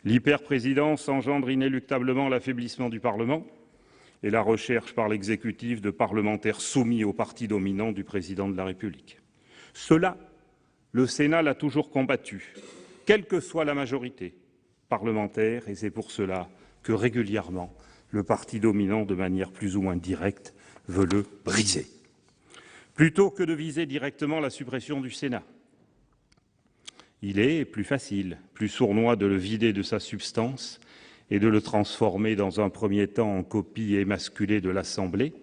L'hyperprésidence engendre inéluctablement l'affaiblissement du Parlement et la recherche par l'exécutif de parlementaires soumis au parti dominant du président de la République. Cela, le Sénat l'a toujours combattu, quelle que soit la majorité parlementaire, et c'est pour cela que régulièrement le parti dominant, de manière plus ou moins directe, veut le briser. Plutôt que de viser directement la suppression du Sénat, il est plus facile, plus sournois de le vider de sa substance et de le transformer dans un premier temps en copie émasculée de l'Assemblée,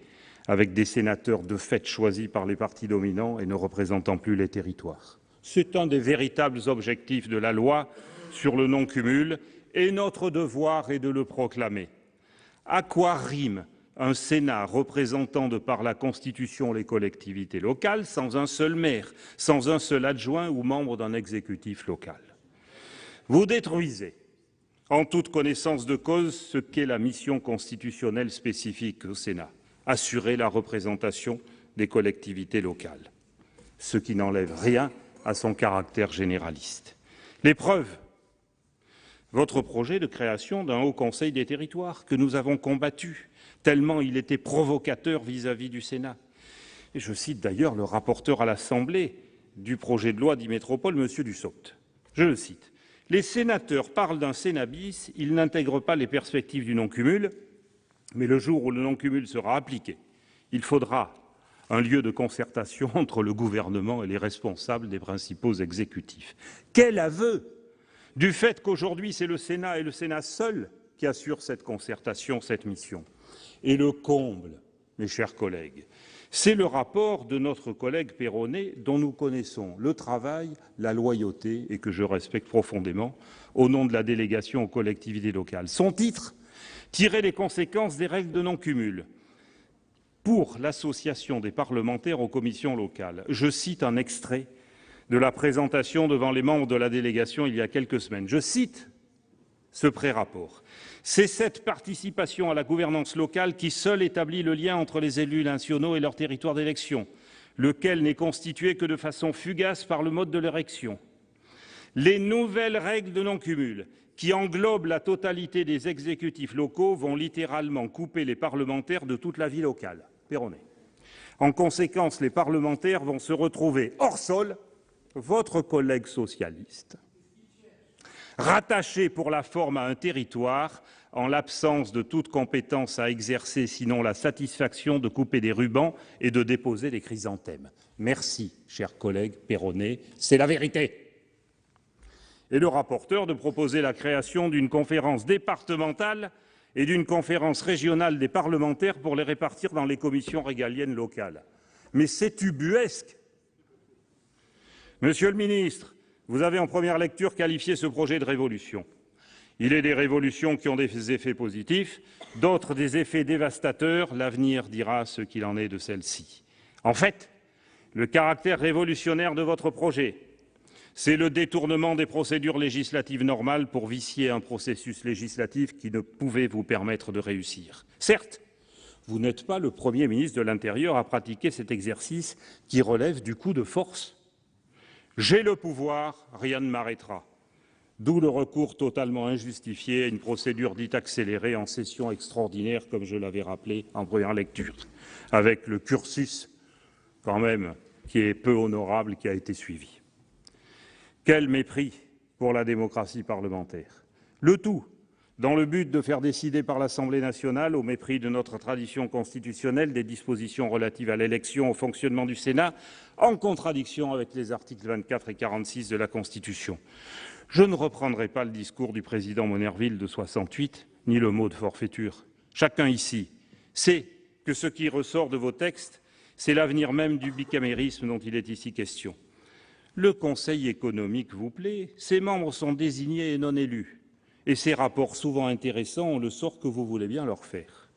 avec des sénateurs de fait choisis par les partis dominants et ne représentant plus les territoires. C'est un des véritables objectifs de la loi sur le non-cumul et notre devoir est de le proclamer. À quoi rime un Sénat représentant de par la Constitution les collectivités locales sans un seul maire, sans un seul adjoint ou membre d'un exécutif local? Vous détruisez, en toute connaissance de cause, ce qu'est la mission constitutionnelle spécifique au Sénat, assurer la représentation des collectivités locales, ce qui n'enlève rien à son caractère généraliste. Les preuves, votre projet de création d'un Haut Conseil des territoires que nous avons combattu, tellement il était provocateur vis-à-vis du Sénat. Et je cite d'ailleurs le rapporteur à l'Assemblée du projet de loi dit métropole, M. Dussopt. Je le cite. « Les sénateurs parlent d'un Sénat bis, ils n'intègrent pas les perspectives du non-cumul, mais le jour où le non-cumul sera appliqué, il faudra un lieu de concertation entre le gouvernement et les responsables des principaux exécutifs. » Quel aveu du fait qu'aujourd'hui c'est le Sénat et le Sénat seul qui assure cette concertation, cette mission. Et le comble, mes chers collègues, c'est le rapport de notre collègue Perronnet, dont nous connaissons le travail, la loyauté et que je respecte profondément, au nom de la délégation aux collectivités locales. Son titre, tirer les conséquences des règles de non-cumul pour l'association des parlementaires aux commissions locales. Je cite un extrait de la présentation devant les membres de la délégation il y a quelques semaines. Je cite ce pré-rapport. « C'est cette participation à la gouvernance locale qui seule établit le lien entre les élus nationaux et leur territoire d'élection, lequel n'est constitué que de façon fugace par le mode de l'élection. Les nouvelles règles de non-cumul, qui englobent la totalité des exécutifs locaux, vont littéralement couper les parlementaires de toute la vie locale. » Perronnet. En conséquence, les parlementaires vont se retrouver hors sol, votre collègue socialiste, rattaché pour la forme à un territoire, en l'absence de toute compétence à exercer, sinon la satisfaction de couper des rubans et de déposer des chrysanthèmes. Merci, cher collègue Perronnet, c'est la vérité. Et le rapporteur de proposer la création d'une conférence départementale et d'une conférence régionale des parlementaires pour les répartir dans les commissions régaliennes locales. Mais c'est ubuesque. Monsieur le ministre, vous avez en première lecture qualifié ce projet de révolution. Il est des révolutions qui ont des effets positifs, d'autres des effets dévastateurs. L'avenir dira ce qu'il en est de celle-ci. En fait, le caractère révolutionnaire de votre projet. C'est le détournement des procédures législatives normales pour vicier un processus législatif qui ne pouvait vous permettre de réussir. Certes, vous n'êtes pas le Premier ministre de l'Intérieur à pratiquer cet exercice qui relève du coup de force. J'ai le pouvoir, rien ne m'arrêtera. D'où le recours totalement injustifié à une procédure dite accélérée en session extraordinaire, comme je l'avais rappelé en première lecture, avec le cursus quand même qui est peu honorable qui a été suivi. Quel mépris pour la démocratie parlementaire. Le tout dans le but de faire décider par l'Assemblée nationale, au mépris de notre tradition constitutionnelle, des dispositions relatives à l'élection, au fonctionnement du Sénat, en contradiction avec les articles 24 et 46 de la Constitution. Je ne reprendrai pas le discours du président Monnerville de 68, ni le mot de forfaiture. Chacun ici sait que ce qui ressort de vos textes, c'est l'avenir même du bicamérisme dont il est ici question. Le Conseil économique vous plaît, ses membres sont désignés et non élus, et ces rapports souvent intéressants ont le sort que vous voulez bien leur faire.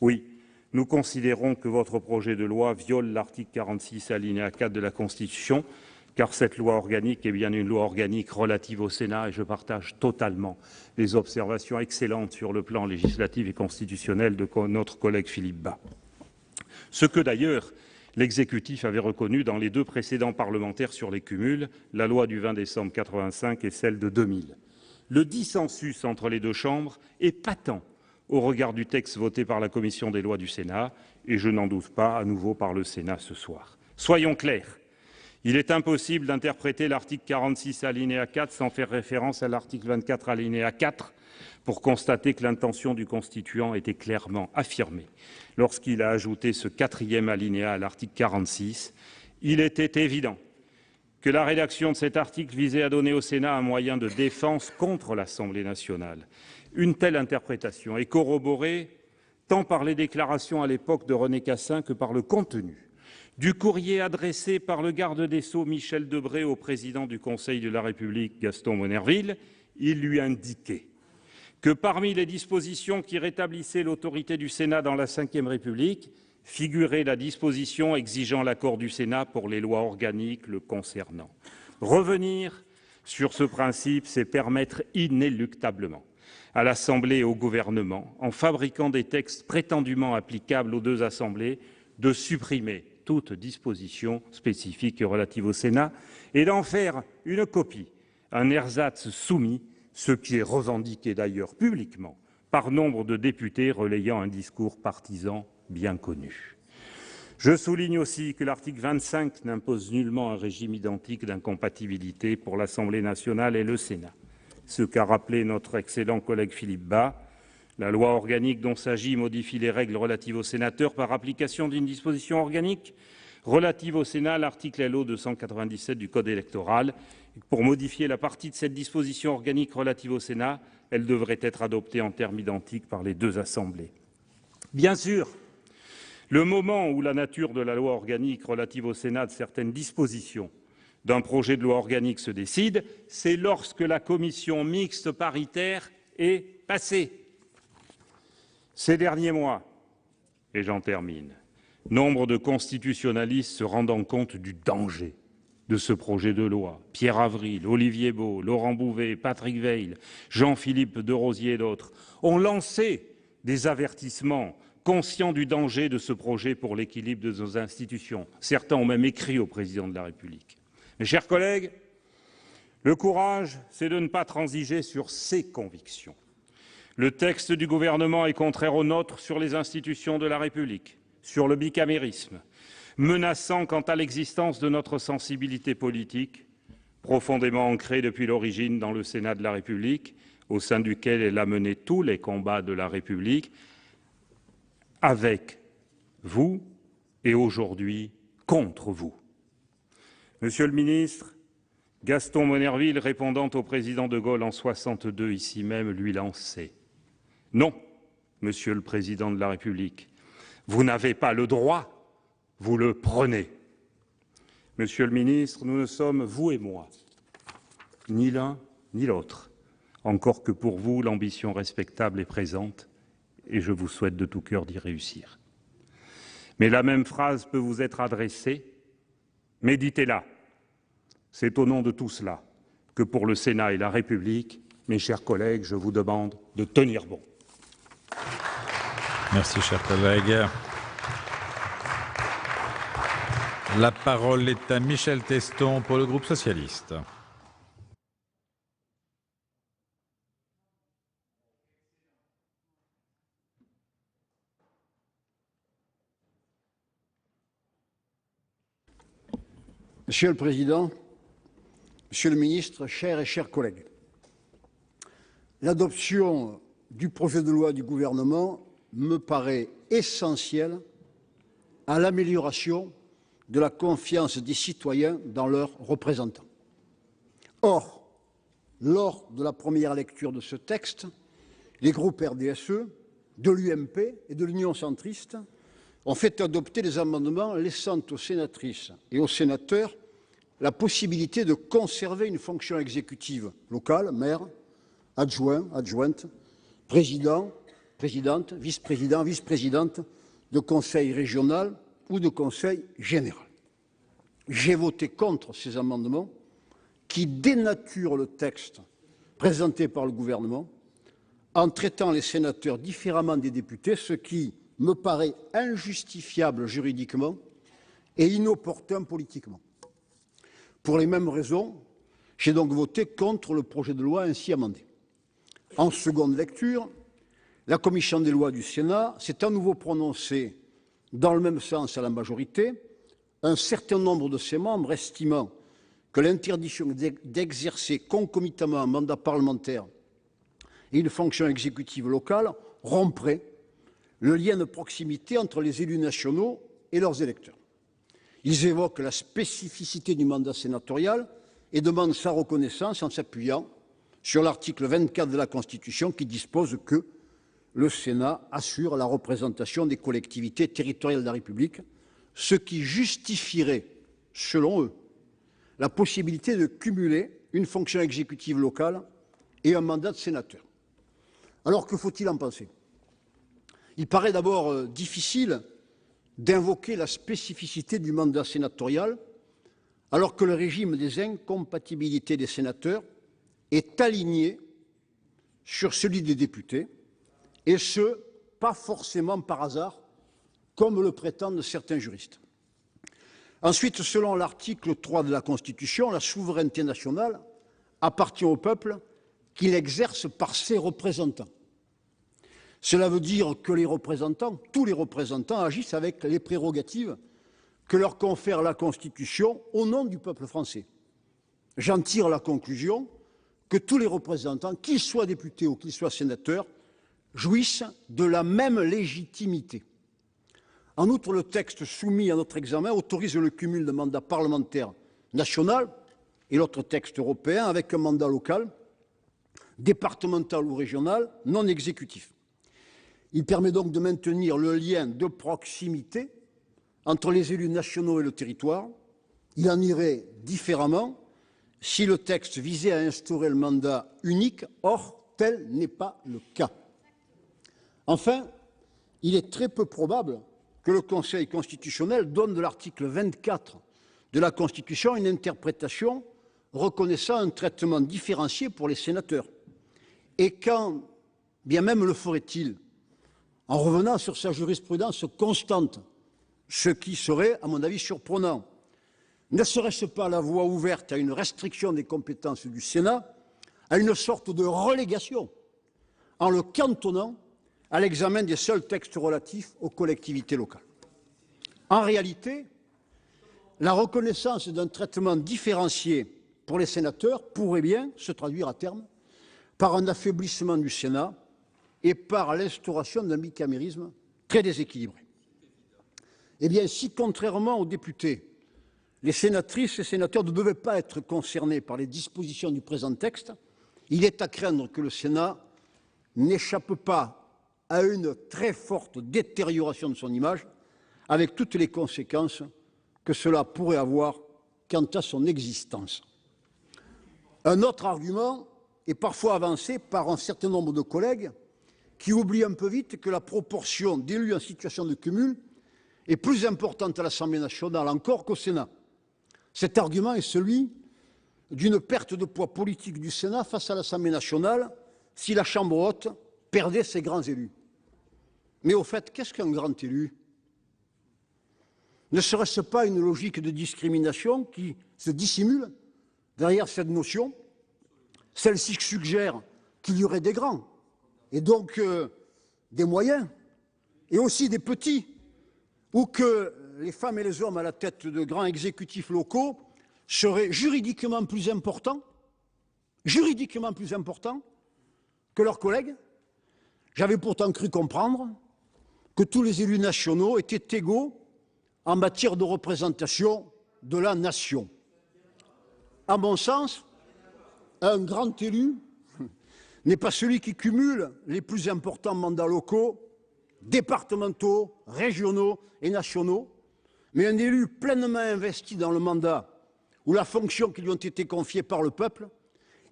Oui, nous considérons que votre projet de loi viole l'article 46 alinéa 4 de la Constitution, car cette loi organique est bien une loi organique relative au Sénat, et je partage totalement les observations excellentes sur le plan législatif et constitutionnel de notre collègue Philippe Bas. Ce que d'ailleurs l'exécutif avait reconnu dans les deux précédents parlementaires sur les cumuls, la loi du 20 décembre 1985 et celle de 2000. Le dissensus entre les deux chambres est patent au regard du texte voté par la commission des lois du Sénat, et je n'en doute pas à nouveau par le Sénat ce soir. Soyons clairs, il est impossible d'interpréter l'article 46 alinéa 4 sans faire référence à l'article 24 alinéa 4 pour constater que l'intention du constituant était clairement affirmée. Lorsqu'il a ajouté ce quatrième alinéa à l'article 46, il était évident que la rédaction de cet article visait à donner au Sénat un moyen de défense contre l'Assemblée nationale. Une telle interprétation est corroborée tant par les déclarations à l'époque de René Cassin que par le contenu du courrier adressé par le garde des Sceaux Michel Debré au président du Conseil de la République Gaston Monnerville. Il lui indiquait que parmi les dispositions qui rétablissaient l'autorité du Sénat dans la Ve République figurait la disposition exigeant l'accord du Sénat pour les lois organiques le concernant. Revenir sur ce principe, c'est permettre inéluctablement à l'Assemblée et au gouvernement, en fabriquant des textes prétendument applicables aux deux assemblées, de supprimer toute disposition spécifique relative au Sénat et d'en faire une copie, un ersatz soumis, ce qui est revendiqué d'ailleurs publiquement par nombre de députés relayant un discours partisan bien connu. Je souligne aussi que l'article 25 n'impose nullement un régime identique d'incompatibilité pour l'Assemblée nationale et le Sénat. Ce qu'a rappelé notre excellent collègue Philippe Bas, la loi organique dont s'agit modifie les règles relatives aux sénateurs par application d'une disposition organique relative au Sénat, l'article LO 297 du Code électoral. Pour modifier la partie de cette disposition organique relative au Sénat, elle devrait être adoptée en termes identiques par les deux assemblées. Bien sûr, le moment où la nature de la loi organique relative au Sénat de certaines dispositions d'un projet de loi organique se décide, c'est lorsque la commission mixte paritaire est passée. Ces derniers mois, et j'en termine, nombre de constitutionnalistes se rendant compte du danger de ce projet de loi, Pierre Avril, Olivier Beau, Laurent Bouvet, Patrick Veil, Jean-Philippe Derosier et d'autres, ont lancé des avertissements conscients du danger de ce projet pour l'équilibre de nos institutions. Certains ont même écrit au président de la République. Mes chers collègues, le courage, c'est de ne pas transiger sur ses convictions. Le texte du gouvernement est contraire au nôtre sur les institutions de la République, sur le bicamérisme, menaçant quant à l'existence de notre sensibilité politique, profondément ancrée depuis l'origine dans le Sénat de la République, au sein duquel elle a mené tous les combats de la République, avec vous et aujourd'hui contre vous. Monsieur le ministre, Gaston Monnerville, répondant au président de Gaulle en 62 ici même, lui lançait « Non, Monsieur le Président de la République, vous n'avez pas le droit, vous le prenez. » Monsieur le ministre, nous ne sommes, vous et moi, ni l'un ni l'autre, encore que pour vous, l'ambition respectable est présente, et je vous souhaite de tout cœur d'y réussir. Mais la même phrase peut vous être adressée Méditez-la. C'est au nom de tout cela que pour le Sénat et la République, mes chers collègues, je vous demande de tenir bon. Merci, chers collègues. La parole est à Michel Teston pour le groupe socialiste. Monsieur le Président, Monsieur le Ministre, chers et chers collègues, l'adoption du projet de loi du Gouvernement me paraît essentielle à l'amélioration de la confiance des citoyens dans leurs représentants. Or, lors de la première lecture de ce texte, les groupes RDSE, de l'UMP et de l'Union centriste ont fait adopter des amendements laissant aux sénatrices et aux sénateurs la possibilité de conserver une fonction exécutive locale, maire, adjoint, adjointe, président, présidente, vice-président, vice-présidente de conseil régional ou de conseil général. J'ai voté contre ces amendements qui dénaturent le texte présenté par le gouvernement en traitant les sénateurs différemment des députés, ce qui me paraît injustifiable juridiquement et inopportun politiquement. Pour les mêmes raisons, j'ai donc voté contre le projet de loi ainsi amendé. En seconde lecture, la commission des lois du Sénat s'est à nouveau prononcée dans le même sens à la majorité, un certain nombre de ses membres estimant que l'interdiction d'exercer concomitamment un mandat parlementaire et une fonction exécutive locale romprait le lien de proximité entre les élus nationaux et leurs électeurs. Ils évoquent la spécificité du mandat sénatorial et demandent sa reconnaissance en s'appuyant sur l'article 24 de la Constitution qui dispose que le Sénat assure la représentation des collectivités territoriales de la République, ce qui justifierait, selon eux, la possibilité de cumuler une fonction exécutive locale et un mandat de sénateur. Alors que faut-il en penser ? Il paraît d'abord difficile d'invoquer la spécificité du mandat sénatorial alors que le régime des incompatibilités des sénateurs est aligné sur celui des députés, et ce, pas forcément par hasard, comme le prétendent certains juristes. Ensuite, selon l'article 3 de la Constitution, la souveraineté nationale appartient au peuple qui l'exerce par ses représentants. Cela veut dire que les représentants, tous les représentants, agissent avec les prérogatives que leur confère la Constitution au nom du peuple français. J'en tire la conclusion que tous les représentants, qu'ils soient députés ou qu'ils soient sénateurs, jouissent de la même légitimité. En outre, le texte soumis à notre examen autorise le cumul de mandats parlementaires national et l'autre texte européen avec un mandat local, départemental ou régional, non exécutif. Il permet donc de maintenir le lien de proximité entre les élus nationaux et le territoire. Il en irait différemment si le texte visait à instaurer le mandat unique. Or, tel n'est pas le cas. Enfin, il est très peu probable que le Conseil constitutionnel donne de l'article 24 de la Constitution une interprétation reconnaissant un traitement différencié pour les sénateurs. Et quand bien même le ferait-il, en revenant sur sa jurisprudence constante, ce qui serait, à mon avis, surprenant. Ne serait-ce pas la voie ouverte à une restriction des compétences du Sénat, à une sorte de relégation, en le cantonnant à l'examen des seuls textes relatifs aux collectivités locales? En réalité, la reconnaissance d'un traitement différencié pour les sénateurs pourrait bien se traduire à terme par un affaiblissement du Sénat et par l'instauration d'un bicamérisme très déséquilibré. Eh bien, si, contrairement aux députés, les sénatrices et sénateurs ne devaient pas être concernés par les dispositions du présent texte, il est à craindre que le Sénat n'échappe pas à une très forte détérioration de son image, avec toutes les conséquences que cela pourrait avoir quant à son existence. Un autre argument est parfois avancé par un certain nombre de collègues qui oublient un peu vite que la proportion d'élus en situation de cumul est plus importante à l'Assemblée nationale encore qu'au Sénat. Cet argument est celui d'une perte de poids politique du Sénat face à l'Assemblée nationale si la Chambre haute perdait ses grands élus. Mais au fait, qu'est-ce qu'un grand élu? Ne serait-ce pas une logique de discrimination qui se dissimule derrière cette notion? Celle-ci suggère qu'il y aurait des grands, et donc des moyens, et aussi des petits, ou que les femmes et les hommes à la tête de grands exécutifs locaux seraient juridiquement plus importants que leurs collègues. J'avais pourtant cru comprendre que tous les élus nationaux étaient égaux en matière de représentation de la nation. À mon sens, un grand élu n'est pas celui qui cumule les plus importants mandats locaux, départementaux, régionaux et nationaux, mais un élu pleinement investi dans le mandat ou la fonction qui lui ont été confiées par le peuple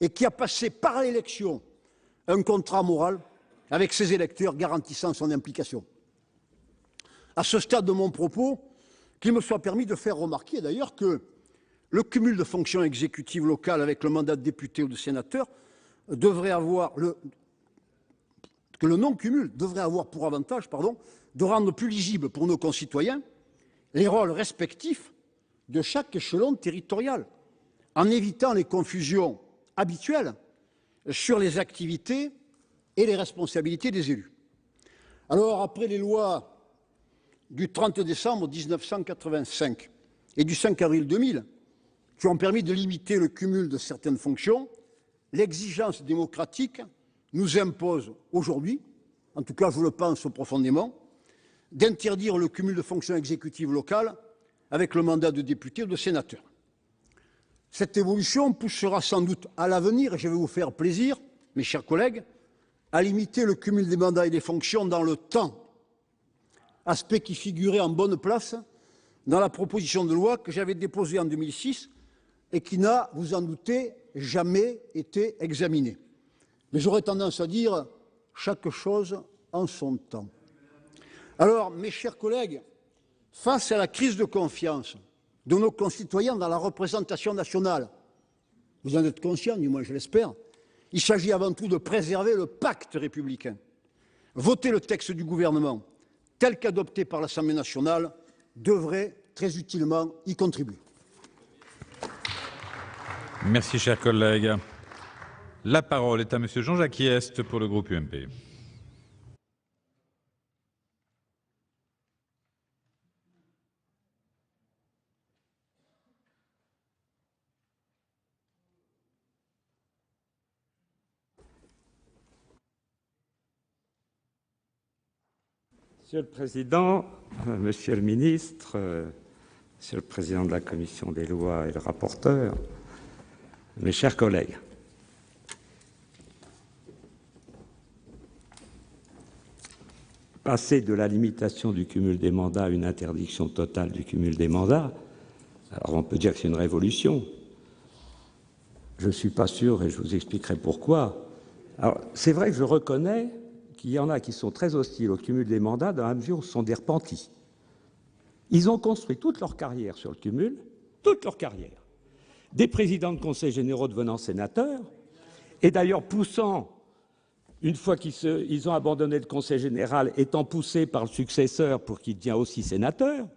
et qui a passé par l'élection un contrat moral avec ses électeurs garantissant son implication. À ce stade de mon propos, qu'il me soit permis de faire remarquer d'ailleurs que le cumul de fonctions exécutives locales avec le mandat de député ou de sénateur devrait avoir que le non-cumul devrait avoir pour avantage de rendre plus lisible pour nos concitoyens les rôles respectifs de chaque échelon territorial, en évitant les confusions habituelles sur les activités et les responsabilités des élus. Alors, après les lois du 30 décembre 1985 et du 5 avril 2000, qui ont permis de limiter le cumul de certaines fonctions, l'exigence démocratique nous impose aujourd'hui, en tout cas je le pense profondément, d'interdire le cumul de fonctions exécutives locales avec le mandat de député ou de sénateur. Cette évolution poussera sans doute à l'avenir, et je vais vous faire plaisir, mes chers collègues, à limiter le cumul des mandats et des fonctions dans le temps, aspect qui figurait en bonne place dans la proposition de loi que j'avais déposée en 2006 et qui n'a, vous en doutez, jamais été examinée. Mais j'aurais tendance à dire chaque chose en son temps. Alors, mes chers collègues, face à la crise de confiance de nos concitoyens dans la représentation nationale, vous en êtes conscients, du moins je l'espère, il s'agit avant tout de préserver le pacte républicain. Voter le texte du gouvernement tel qu'adopté par l'Assemblée nationale devrait très utilement y contribuer. Merci, cher collègue. La parole est à Monsieur Jean-Jacques Hyest pour le groupe UMP. Monsieur le Président, Monsieur le Ministre, Monsieur le Président de la Commission des lois et le rapporteur, mes chers collègues, passer de la limitation du cumul des mandats à une interdiction totale du cumul des mandats, alors on peut dire que c'est une révolution. Je ne suis pas sûr et je vous expliquerai pourquoi. Alors, c'est vrai que je reconnais qu'il y en a qui sont très hostiles au cumul des mandats dans la mesure où ce sont des repentis. Ils ont construit toute leur carrière sur le cumul, toute leur carrière. Des présidents de conseils généraux devenant sénateurs, et d'ailleurs poussant, une fois qu'ils ont abandonné le conseil général, étant poussés par le successeur pour qu'il devienne aussi sénateur.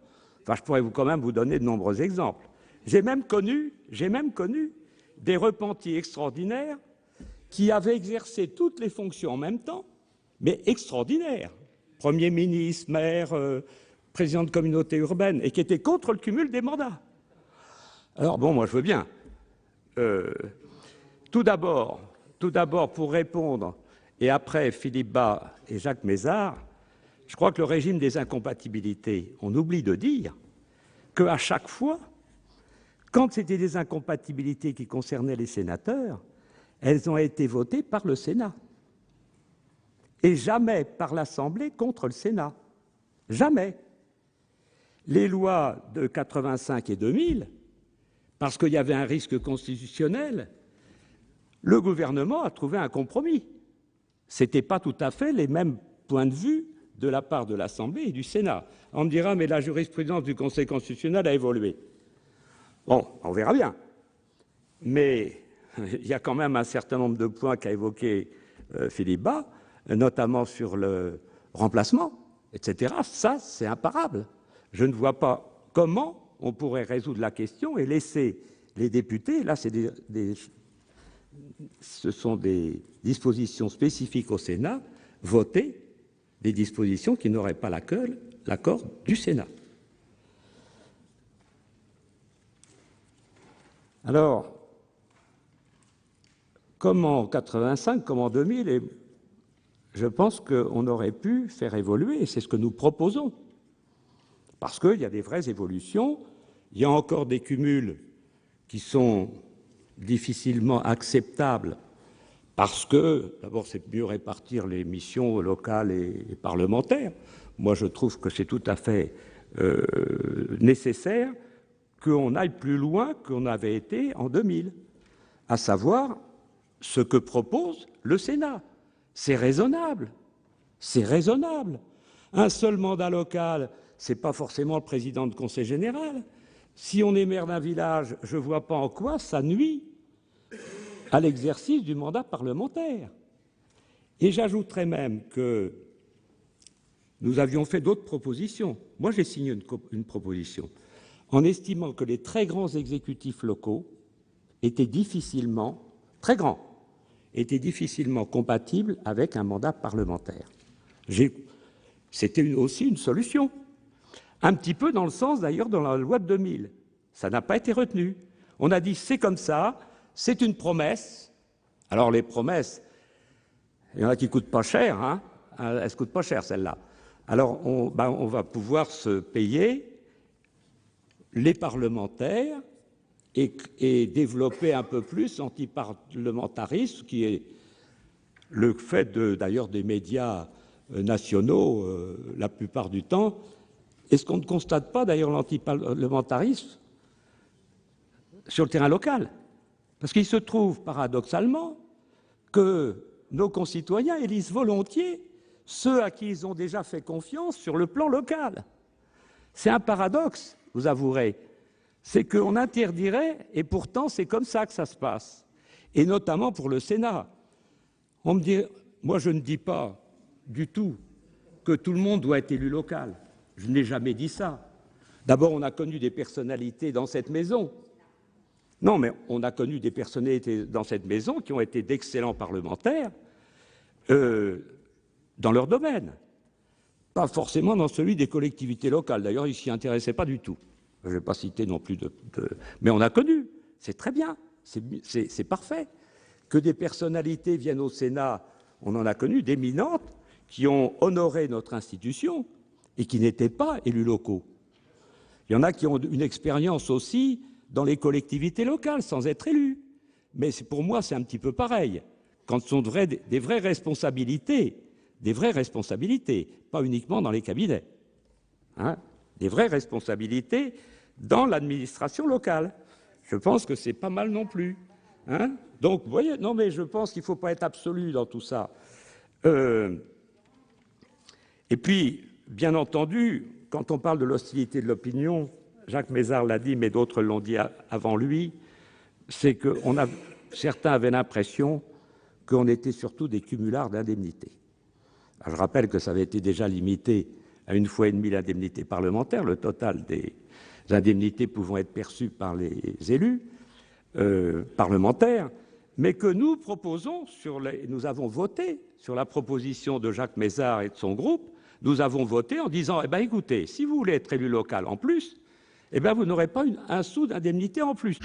Enfin, je pourrais quand même vous donner de nombreux exemples. J'ai même connu des repentis extraordinaires qui avaient exercé toutes les fonctions en même temps, mais extraordinaires. Premier ministre, maire, président de communauté urbaine, et qui étaient contre le cumul des mandats. Alors bon, moi je veux bien. Tout d'abord, pour répondre, et après Philippe Bas et Jacques Mézard, je crois que le régime des incompatibilités, on oublie de dire qu'à chaque fois, quand c'était des incompatibilités qui concernaient les sénateurs, elles ont été votées par le Sénat. Et jamais par l'Assemblée contre le Sénat. Jamais. Les lois de 85 et 2000, parce qu'il y avait un risque constitutionnel, le gouvernement a trouvé un compromis. Ce n'était pas tout à fait les mêmes points de vue de la part de l'Assemblée et du Sénat. On me dira, mais la jurisprudence du Conseil constitutionnel a évolué. Bon, on verra bien. Mais il y a quand même un certain nombre de points qu'a évoqué Philippe Bas, notamment sur le remplacement, etc. Ça, c'est imparable. Je ne vois pas comment on pourrait résoudre la question et laisser les députés, là, ce sont des dispositions spécifiques au Sénat, voter des dispositions qui n'auraient pas l'accord du Sénat. Alors, comme en 85, comme en 2000, et je pense qu'on aurait pu faire évoluer, et c'est ce que nous proposons. Parce qu'il y a des vraies évolutions, il y a encore des cumuls qui sont difficilement acceptables, parce que, d'abord, c'est mieux répartir les missions locales et parlementaires. Moi, je trouve que c'est tout à fait nécessaire qu'on aille plus loin qu'on avait été en 2000, à savoir ce que propose le Sénat. C'est raisonnable. C'est raisonnable. Un seul mandat local, ce n'est pas forcément le président de conseil général. Si on est maire d'un village, je ne vois pas en quoi ça nuit à l'exercice du mandat parlementaire. Et j'ajouterais même que nous avions fait d'autres propositions. Moi, j'ai signé une proposition en estimant que les très grands exécutifs locaux étaient difficilement compatibles avec un mandat parlementaire. C'était aussi une solution, un petit peu dans le sens d'ailleurs dans la loi de 2000. Ça n'a pas été retenu. On a dit c'est comme ça, c'est une promesse. Alors les promesses, il y en a qui ne coûtent pas cher, hein. Elles ne coûtent pas cher celles-là. Alors on va pouvoir se payer les parlementaires et développer un peu plus l'antiparlementarisme, qui est le fait d'ailleurs des médias nationaux la plupart du temps. Est-ce qu'on ne constate pas d'ailleurs l'antiparlementarisme sur le terrain local? Parce qu'il se trouve paradoxalement que nos concitoyens élisent volontiers ceux à qui ils ont déjà fait confiance sur le plan local. C'est un paradoxe, vous avouerez. C'est qu'on interdirait, et pourtant c'est comme ça que ça se passe, et notamment pour le Sénat. Moi je ne dis pas du tout que tout le monde doit être élu local. Je n'ai jamais dit ça. D'abord, on a connu des personnalités dans cette maison. Non, mais on a connu des personnalités dans cette maison qui ont été d'excellents parlementaires dans leur domaine. Pas forcément dans celui des collectivités locales. D'ailleurs, ils ne s'y intéressaient pas du tout. Je ne vais pas citer non plus mais on a connu. C'est très bien. C'est parfait. Que des personnalités viennent au Sénat, on en a connu d'éminentes qui ont honoré notre institution et qui n'étaient pas élus locaux. Il y en a qui ont une expérience aussi dans les collectivités locales, sans être élus. Mais pour moi, c'est un petit peu pareil. Quand ce sont des vraies responsabilités, pas uniquement dans les cabinets, hein, des vraies responsabilités dans l'administration locale. Je pense que c'est pas mal non plus. Hein. Donc, vous voyez, non, mais je pense qu'il ne faut pas être absolu dans tout ça. Et puis, bien entendu, quand on parle de l'hostilité de l'opinion, Jacques Mézard l'a dit, mais d'autres l'ont dit avant lui, c'est que certains avaient l'impression qu'on était surtout des cumulards d'indemnités. Je rappelle que ça avait été déjà limité à 1,5 fois l'indemnité parlementaire, le total des indemnités pouvant être perçues par les élus parlementaires, mais que nous proposons, nous avons voté sur la proposition de Jacques Mézard et de son groupe, nous avons voté en disant, écoutez, si vous voulez être élu local en plus, vous n'aurez pas un sou d'indemnité en plus.